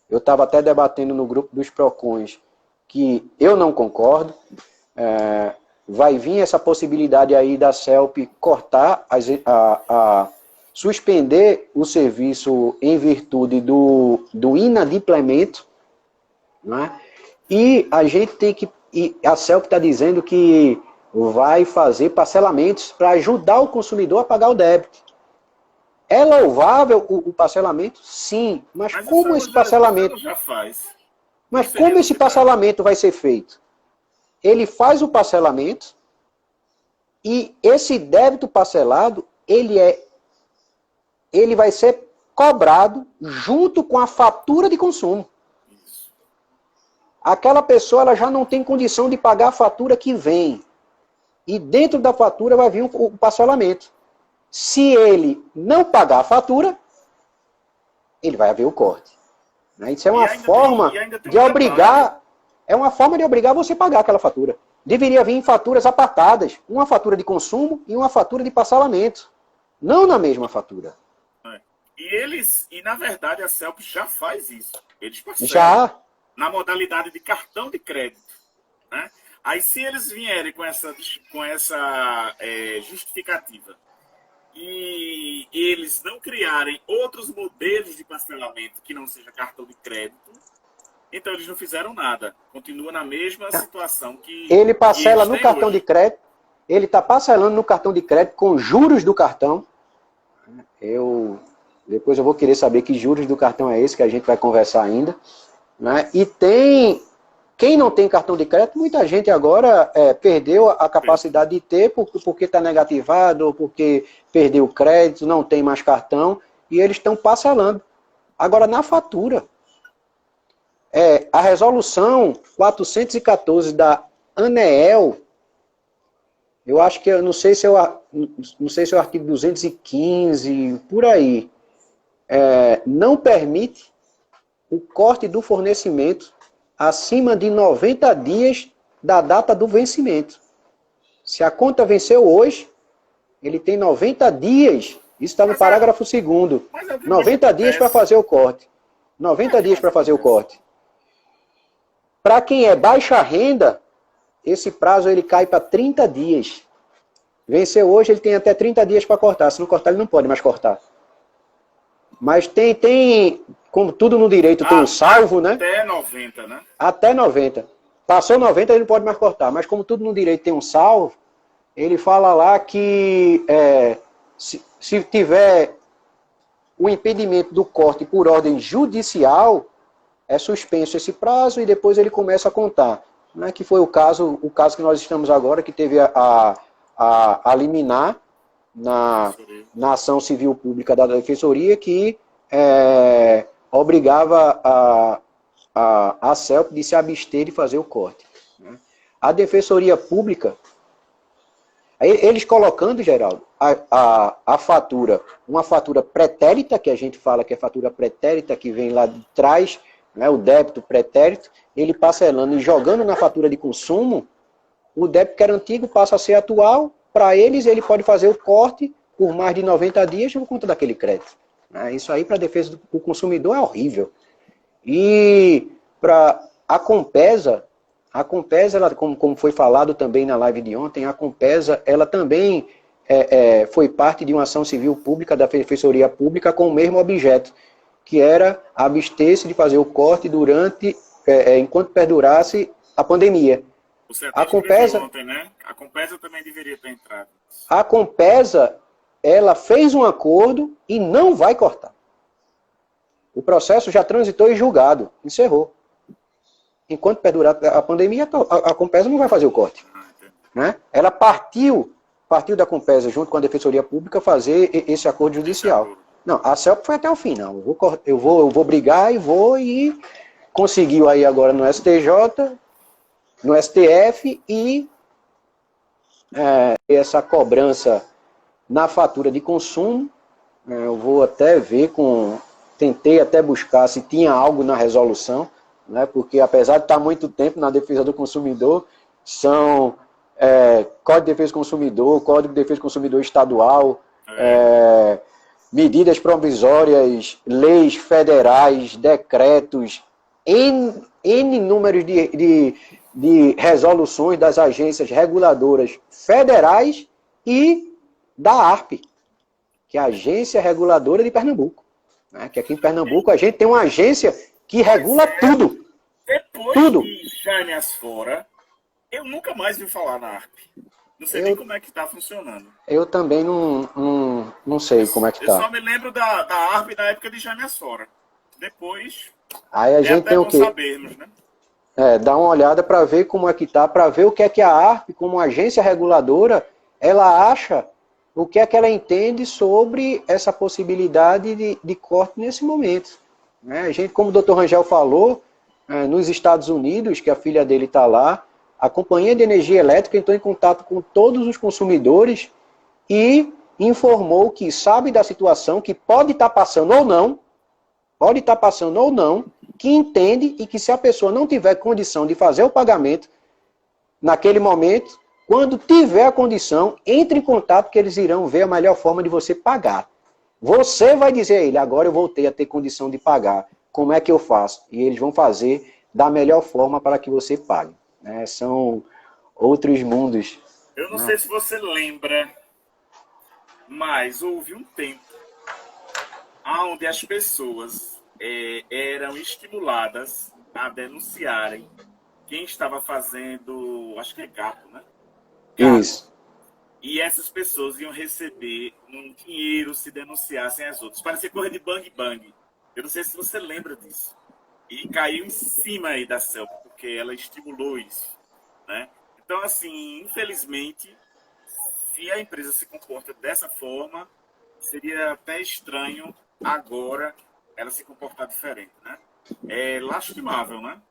eu estava até debatendo no grupo dos PROCONs, que eu não concordo. Vai vir essa possibilidade aí da CELP cortar, suspender o serviço em virtude do inadimplemento, né? E a gente tem que... E a CELP está dizendo que vai fazer parcelamentos para ajudar o consumidor a pagar o débito. É louvável o parcelamento? Sim. Mas como esse parcelamento... já faz. Mas como esse parcelamento vai ser feito? Ele faz o parcelamento e esse débito parcelado, ele vai ser cobrado junto com a fatura de consumo. Aquela pessoa ela já não tem condição de pagar a fatura que vem. E dentro da fatura vai vir o parcelamento. Se ele não pagar a fatura, ele vai haver o corte. Né? Isso é uma forma de obrigar, é uma forma de obrigar você a pagar aquela fatura. Deveria vir em faturas apartadas, uma fatura de consumo e uma fatura de parcelamento, não na mesma fatura. E na verdade a CELP já faz isso. Eles parcelam Já na modalidade de cartão de crédito, né? Aí se eles vierem com essa justificativa e eles não criarem outros modelos de parcelamento que não seja cartão de crédito, então eles não fizeram nada. Continua na mesma situação que ele parcela no cartão de crédito, ele está parcelando no cartão de crédito com juros do cartão. Depois eu vou querer saber que juros do cartão é esse, que a gente vai conversar ainda. Né? E quem não tem cartão de crédito, muita gente agora perdeu a capacidade de ter porque está negativado, ou porque perdeu o crédito, não tem mais cartão, e eles estão parcelando. Agora, na fatura, a resolução 414 da ANEEL, eu acho que, não sei se é o artigo 215, por aí, não permite o corte do fornecimento acima de 90 dias da data do vencimento. Se a conta venceu hoje, ele tem 90 dias, isso está no parágrafo 2º, 90 dias para fazer o corte. 90 dias para fazer o corte. Para quem é baixa renda, esse prazo ele cai para 30 dias. Venceu hoje, ele tem até 30 dias para cortar. Se não cortar, ele não pode mais cortar. Mas como tudo no direito tem um salvo, né? Até 90, né? Até 90. Passou 90, ele não pode mais cortar. Mas como tudo no direito tem um salvo, ele fala lá que se tiver o impedimento do corte por ordem judicial, é suspenso esse prazo e depois ele começa a contar. Né? Que foi o caso que nós estamos agora, que teve a liminar na ação civil pública da Defensoria, que obrigava a CELP de se abster de fazer o corte. Né? A Defensoria Pública, eles colocando, Geraldo, a fatura, uma fatura pretérita, que a gente fala que é fatura pretérita, que vem lá de trás, né, o débito pretérito, ele parcelando e jogando na fatura de consumo, o débito que era antigo passa a ser atual. Para eles, ele pode fazer o corte por mais de 90 dias por conta daquele crédito. Isso aí, para a defesa do consumidor, é horrível. E para a Compesa, ela, como foi falado também na live de ontem, a Compesa, ela também foi parte de uma ação civil pública da Defensoria Pública com o mesmo objeto, que era abster-se de fazer o corte enquanto perdurasse a pandemia. Você até escreveu ontem, né? A Compesa também deveria ter entrado. A Compesa, ela fez um acordo e não vai cortar. O processo já transitou em julgado, encerrou. Enquanto perdurar a pandemia, a Compesa não vai fazer o corte. Né? Ela partiu da Compesa, junto com a Defensoria Pública, fazer esse acordo judicial. Não, a CELP foi até o fim, não. Eu vou brigar e conseguiu aí agora no STJ, no STF e essa cobrança na fatura de consumo. Eu vou até ver tentei até buscar se tinha algo na resolução, né, porque apesar de estar muito tempo na defesa do consumidor, são Código de Defesa do Consumidor, Código de Defesa do Consumidor Estadual, medidas provisórias, leis federais, decretos, N números de resoluções das agências reguladoras federais e da ARP, que é a Agência Reguladora de Pernambuco. Né? Que aqui em Pernambuco a gente tem uma agência que regula tudo. Depois de Jaime Asfora, eu nunca mais vi falar na ARP. Não sei nem como é que está funcionando. Eu também não sei como é que está. Eu só me lembro da ARP da época de Jaime Asfora. Depois, aí a gente tem o quê? Sabermos, né? Dá uma olhada para ver como é que está, para ver o que é que a ARP, como agência reguladora, ela acha, o que é que ela entende sobre essa possibilidade de corte nesse momento. Né? A gente, como o Dr. Rangel falou, nos Estados Unidos, que a filha dele está lá, a Companhia de Energia Elétrica entrou em contato com todos os consumidores e informou que sabe da situação, que pode estar passando ou não, que entende e que se a pessoa não tiver condição de fazer o pagamento, naquele momento, quando tiver a condição, entre em contato que eles irão ver a melhor forma de você pagar. Você vai dizer a ele, agora eu voltei a ter condição de pagar, como é que eu faço? E eles vão fazer da melhor forma para que você pague. Né? São outros mundos. Eu não sei se você lembra, mas houve um tempo onde as pessoas eram estimuladas a denunciarem quem estava fazendo, acho que é gato, né? Gato. Isso. E essas pessoas iam receber um dinheiro se denunciassem as outras. Parecia correr de bang bang. Eu não sei se você lembra disso. E caiu em cima aí da Celpa, porque ela estimulou isso, né? Então, assim, infelizmente, se a empresa se comporta dessa forma, seria até estranho agora ela se comportar diferente, né? É lastimável, né?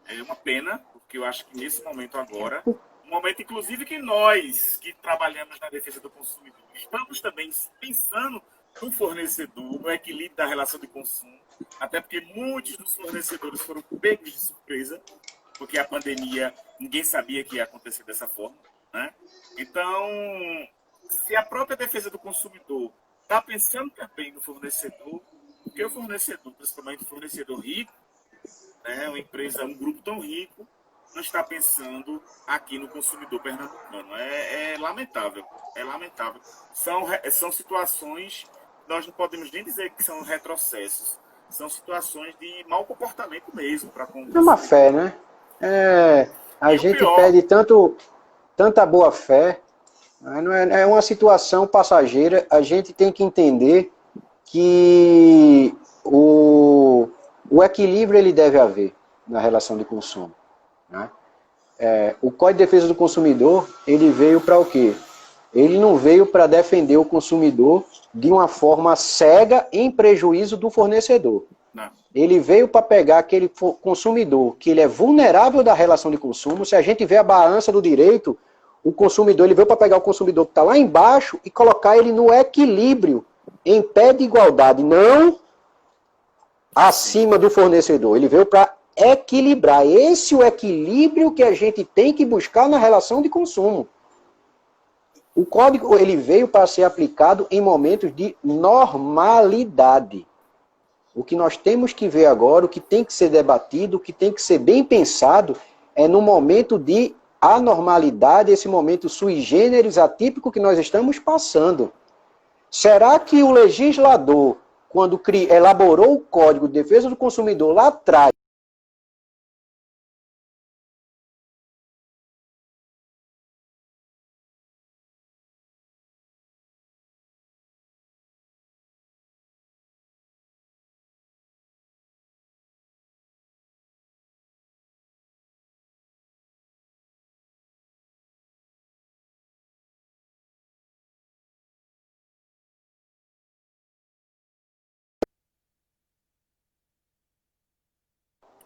É uma pena, porque eu acho que nesse momento agora, um momento inclusive que nós que trabalhamos na defesa do consumidor, estamos também pensando no fornecedor, no equilíbrio da relação de consumo, até porque muitos dos fornecedores foram pegos de surpresa, porque a pandemia, ninguém sabia que ia acontecer dessa forma, né? Então, se a própria defesa do consumidor está pensando também no fornecedor, porque o fornecedor, principalmente o fornecedor rico, né, uma empresa, um grupo tão rico, não está pensando aqui no consumidor pernambucano. É lamentável, é lamentável. São situações, nós não podemos nem dizer que são retrocessos, são situações de mau comportamento mesmo para com o É uma consumidor. fé, né? A E o gente pior, pede tanta boa fé, né? Não é uma situação passageira, a gente tem que entender que o equilíbrio ele deve haver na relação de consumo. Né? O Código de Defesa do Consumidor, ele veio para o quê? Ele não veio para defender o consumidor de uma forma cega em prejuízo do fornecedor. não. Ele veio para pegar aquele consumidor que ele é vulnerável da relação de consumo. Se a gente vê a balança do direito, o consumidor, ele veio para pegar o consumidor que está lá embaixo e colocar ele no equilíbrio, em pé de igualdade, não acima do fornecedor. Ele veio para equilibrar. Esse é o equilíbrio que a gente tem que buscar na relação de consumo. O código ele veio para ser aplicado em momentos de normalidade. O que nós temos que ver agora, o que tem que ser debatido, o que tem que ser bem pensado, é no momento de anormalidade, esse momento sui generis atípico que nós estamos passando. Será que o legislador, quando elaborou o Código de Defesa do Consumidor lá atrás,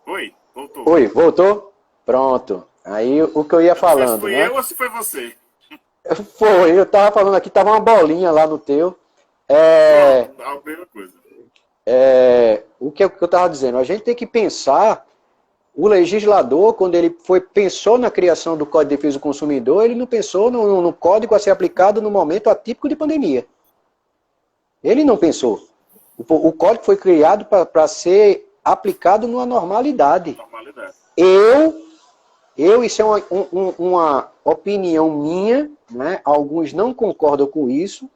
Oi, voltou. Oi, voltou? Pronto. Aí o que eu ia Eu não sei se falando, fui né? eu ou se foi você. Foi, eu tava falando aqui, tava uma bolinha lá no teu. É, Pronto, a mesma coisa. o que eu tava dizendo? A gente tem que pensar, o legislador, quando ele pensou na criação do Código de Defesa do Consumidor, ele não pensou no código a ser aplicado no momento atípico de pandemia. Ele não pensou. O código foi criado para ser aplicado numa normalidade. Normalidade. Isso é uma opinião minha, né? Alguns não concordam com isso.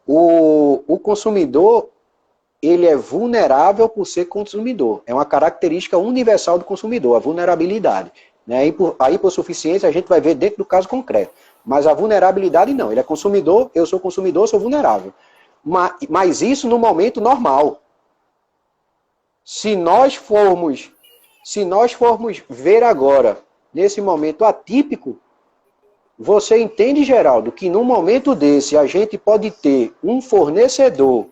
O consumidor, ele é vulnerável por ser consumidor. É uma característica universal do consumidor, a vulnerabilidade. Né? A hipossuficiência a gente vai ver dentro do caso concreto. Mas a vulnerabilidade não. Ele é consumidor, eu sou consumidor, sou vulnerável. Mas isso no momento normal. Se nós formos ver agora, nesse momento atípico, você entende, Geraldo, que num momento desse a gente pode ter um fornecedor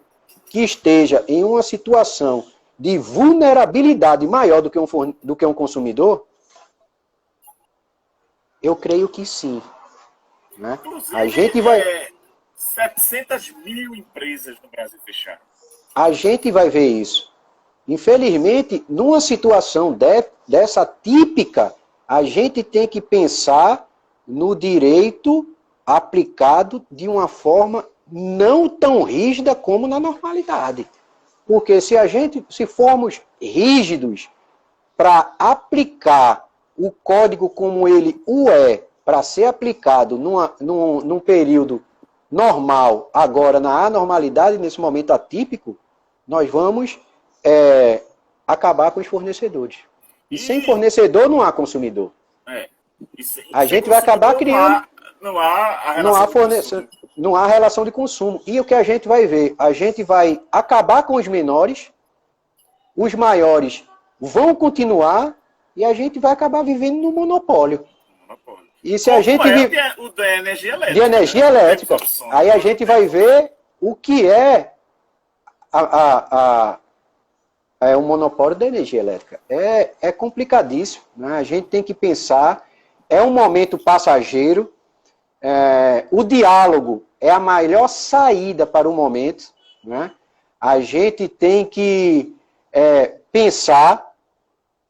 que esteja em uma situação de vulnerabilidade maior do que um consumidor? Eu creio que sim. Né? A Inclusive, gente vai, 700 mil empresas no Brasil fecharam. a gente vai ver isso. Infelizmente, numa situação dessa típica, a gente tem que pensar no direito aplicado de uma forma não tão rígida como na normalidade. Porque se formos rígidos para aplicar o código como ele o é, para ser aplicado num período normal, agora na anormalidade, nesse momento atípico, nós vamos acabar com os fornecedores. E sem fornecedor não há consumidor. A gente vai acabar criando... Não há relação de consumo. E o que a gente vai ver? A gente vai acabar com os menores, os maiores vão continuar e a gente vai acabar vivendo no monopólio. E se a gente o da energia elétrica. De energia elétrica. Aí a gente vai ver o que é o monopólio da energia elétrica. É complicadíssimo, né? A gente tem que pensar, é um momento passageiro, o diálogo é a melhor saída para o momento, né? A gente tem que pensar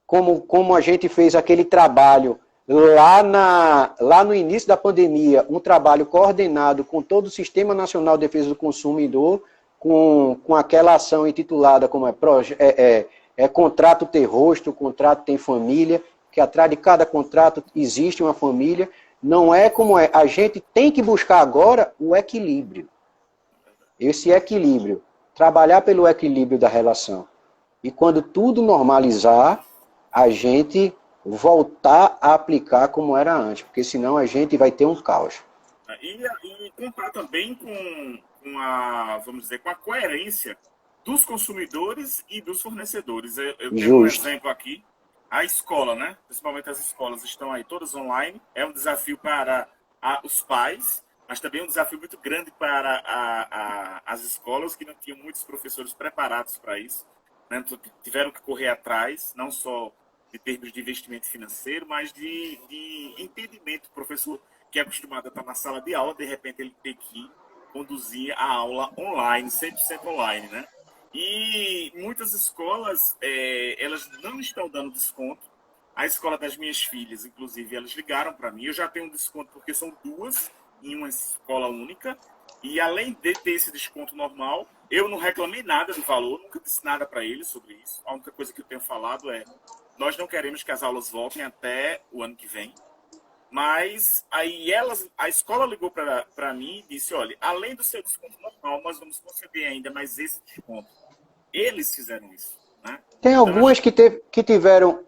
como a gente fez aquele trabalho lá no início da pandemia, um trabalho coordenado com todo o Sistema Nacional de Defesa do Consumidor, com aquela ação intitulada como Contrato Tem Rosto, Contrato Tem Família, que atrás de cada contrato existe uma família. Não é como é. A gente tem que buscar agora o equilíbrio. Esse equilíbrio. Trabalhar pelo equilíbrio da relação. E quando tudo normalizar, a gente voltar a aplicar como era antes. Porque senão a gente vai ter um caos. E contar também com a coerência dos consumidores e dos fornecedores. Eu tenho um exemplo aqui. A escola, né? Principalmente as escolas estão aí todas online. É um desafio para os pais, mas também um desafio muito grande para as escolas que não tinham muitos professores preparados para isso, né? Tiveram que correr atrás, não só de termos de investimento financeiro, mas de entendimento. O professor que é acostumado a estar na sala de aula, de repente ele tem que conduzir a aula online, 100% online, né? E muitas escolas, elas não estão dando desconto. A escola das minhas filhas, inclusive, elas ligaram para mim. Eu já tenho um desconto porque são duas em uma escola única. E além de ter esse desconto normal, eu não reclamei nada do valor, nunca disse nada para eles sobre isso. A única coisa que eu tenho falado é: nós não queremos que as aulas voltem até o ano que vem. Mas aí a escola ligou para mim e disse: olha, além do seu desconto normal, nós vamos conceder ainda mais esse desconto. Eles fizeram isso, né? Tem algumas que tiveram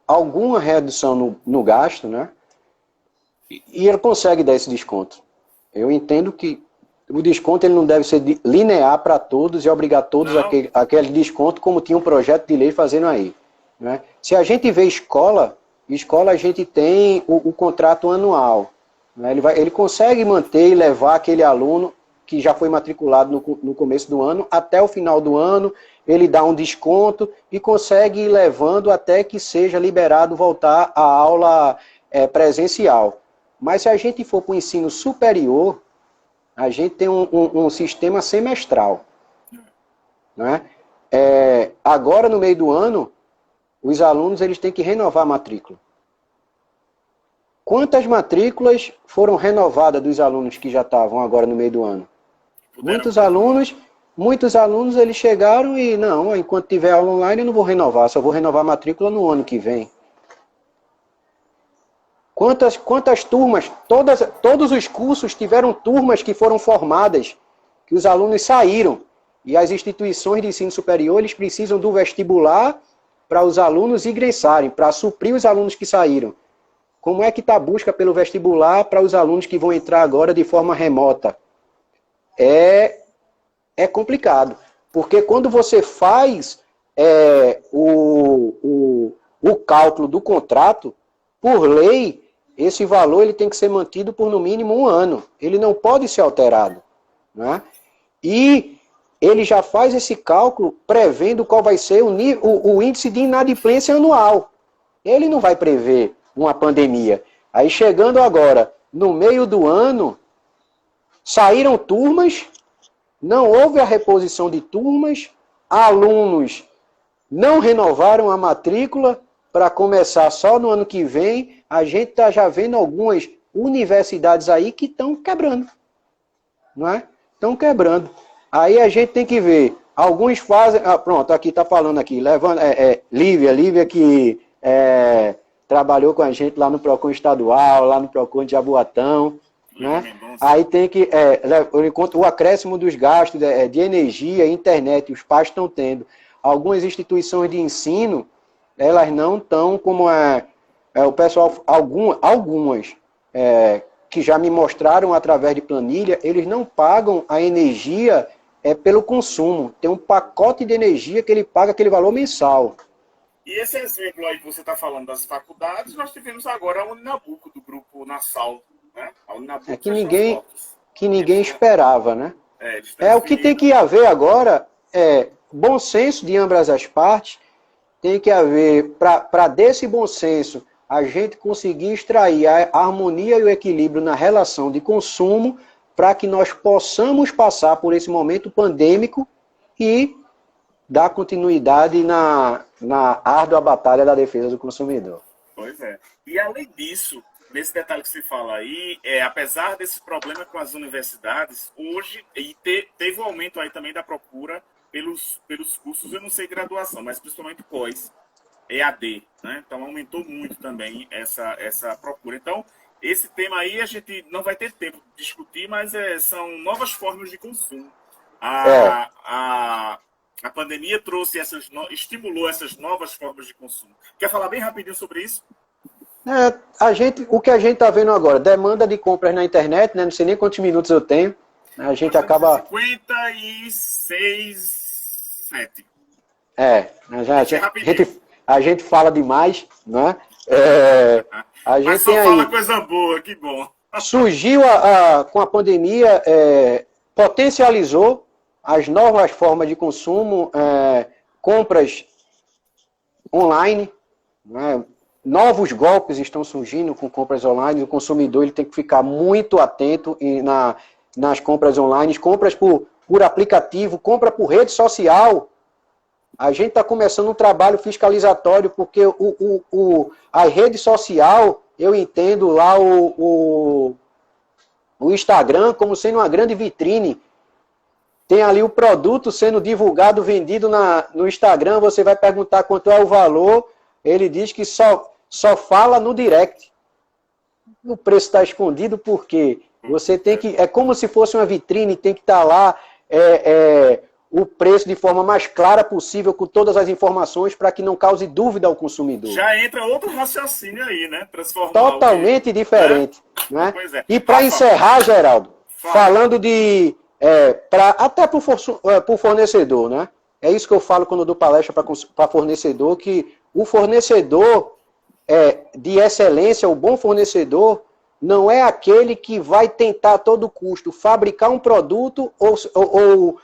alguma redução no gasto, né? E ele consegue dar esse desconto. Eu entendo que o desconto ele não deve ser linear para todos e obrigar todos aquele desconto, como tinha um projeto de lei fazendo aí, né? Se a gente vê escola a gente tem o contrato anual, né? Ele consegue manter e levar aquele aluno que já foi matriculado no começo do ano até o final do ano, ele dá um desconto e consegue ir levando até que seja liberado voltar à aula presencial. Mas se a gente for para o ensino superior, a gente tem um sistema semestral, né? Agora, no meio do ano, os alunos eles têm que renovar a matrícula. Quantas matrículas foram renovadas dos alunos que já estavam agora no meio do ano? Muitos alunos eles chegaram e, não, enquanto tiver aula online eu não vou renovar, só vou renovar a matrícula no ano que vem. Quantas turmas, todos os cursos tiveram turmas que foram formadas, que os alunos saíram. E as instituições de ensino superior, eles precisam do vestibular para os alunos ingressarem, para suprir os alunos que saíram. Como é que está a busca pelo vestibular para os alunos que vão entrar agora de forma remota? É complicado, porque quando você faz o cálculo do contrato, por lei, esse valor ele tem que ser mantido por no mínimo 1 ano. Ele não pode ser alterado, né? E ele já faz esse cálculo prevendo qual vai ser o índice de inadimplência anual. Ele não vai prever uma pandemia. Aí chegando agora, no meio do ano, saíram turmas, não houve a reposição de turmas, alunos não renovaram a matrícula para começar só no ano que vem. A gente está já vendo algumas universidades aí que estão quebrando, não é? Estão quebrando. Aí a gente tem que ver. Alguns fazem... pronto, aqui está falando aqui. Levando, Lívia que trabalhou com a gente lá no Procon Estadual, lá no Procon de Jaboatão. Né? Aí tem que... o acréscimo dos gastos de energia, internet, os pais estão tendo. Algumas instituições de ensino, elas não estão como o pessoal... Algumas que já me mostraram através de planilha, eles não pagam a energia pelo consumo. Tem um pacote de energia que ele paga aquele valor mensal. E esse exemplo aí que você está falando das faculdades, nós tivemos agora a Uninabuco, do grupo Nassau, né? A Uninabuco que ninguém esperava, né? O que tem que haver agora bom senso de ambas as partes, tem que haver, para desse bom senso, a gente conseguir extrair a harmonia e o equilíbrio na relação de consumo para que nós possamos passar por esse momento pandêmico e dar continuidade na árdua batalha da defesa do consumidor. Pois é. E além disso, nesse detalhe que você fala aí, apesar desse problema com as universidades, hoje teve um aumento aí também da procura pelos cursos, eu não sei graduação, mas principalmente pós, EAD, né? Então aumentou muito também essa procura. Então, esse tema aí a gente não vai ter tempo de discutir, mas são novas formas de consumo. A pandemia trouxe estimulou essas novas formas de consumo. Quer falar bem rapidinho sobre isso? O que a gente está vendo agora, demanda de compras na internet, né? Não sei nem quantos minutos eu tenho. A gente acaba... 56, 7. A gente fala demais, né? A gente mas só tem fala aí, coisa boa, que bom. Surgiu com a pandemia, potencializou as novas formas de consumo, compras online, né? Novos golpes estão surgindo com compras online. O consumidor ele tem que ficar muito atento nas compras online, compras por aplicativo, compra por rede social. A gente está começando um trabalho fiscalizatório, porque a rede social, eu entendo lá o Instagram como sendo uma grande vitrine. Tem ali o produto sendo divulgado, vendido no Instagram, você vai perguntar quanto é o valor, ele diz que só fala no direct. O preço está escondido porque você tem que... É como se fosse uma vitrine, tem que estar lá... o preço de forma mais clara possível, com todas as informações, para que não cause dúvida ao consumidor. Já entra outro raciocínio aí, né? Transformar totalmente diferente. Né? Pois é. E para encerrar, Geraldo, falando de... até para o fornecedor, né? É isso que eu falo quando eu dou palestra para fornecedor, que o fornecedor de excelência, o bom fornecedor, não é aquele que vai tentar a todo custo fabricar um produto ou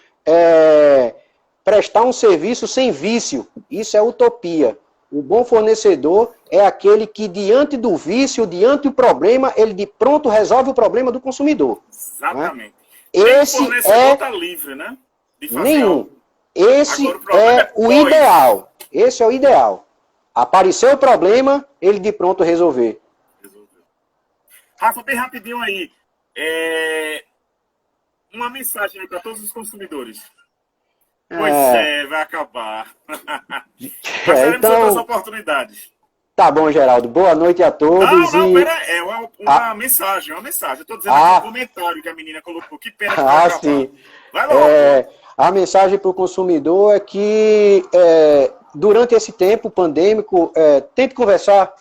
prestar um serviço sem vício. Isso é utopia. O bom fornecedor é aquele que, diante do vício, diante do problema, ele de pronto resolve o problema do consumidor. Exatamente. Né? Esse o fornecedor está livre, né? De fazer nenhum. algo. Esse o ideal. Esse é o ideal. Apareceu o problema, ele de pronto resolver. Rafa, bem rapidinho aí. Uma mensagem aí para todos os consumidores. Pois vai acabar. Mas teremos outras oportunidades. Tá bom, Geraldo. Boa noite a todos. Pera, uma mensagem, uma mensagem. Eu tô dizendo aqui um comentário que a menina colocou. Que pena que vai acabar. Sim. Vai logo. A mensagem para o consumidor é que durante esse tempo pandêmico, tente conversar.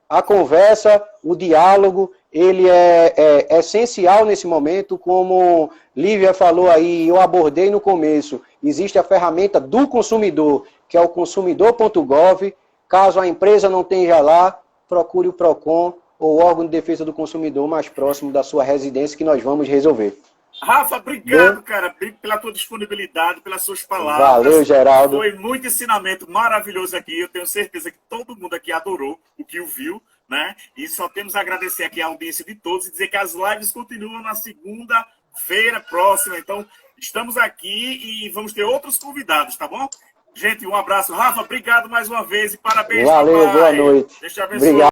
A conversa, o diálogo, ele é essencial nesse momento, como Lívia falou aí, eu abordei no começo. Existe a ferramenta do consumidor, que é o consumidor.gov. Caso a empresa não tenha lá, procure o PROCON ou o órgão de defesa do consumidor mais próximo da sua residência, que nós vamos resolver. Rafa, obrigado, cara, pela tua disponibilidade, pelas suas palavras. Valeu, Geraldo. Foi muito ensinamento maravilhoso aqui. Eu tenho certeza que todo mundo aqui adorou o que viu, né? E só temos a agradecer aqui a audiência de todos e dizer que as lives continuam na segunda-feira próxima. Então, estamos aqui e vamos ter outros convidados, tá bom? Gente, um abraço. Rafa, obrigado mais uma vez e parabéns. Valeu, papai. boa noite. Deus te abençoe. Obrigado.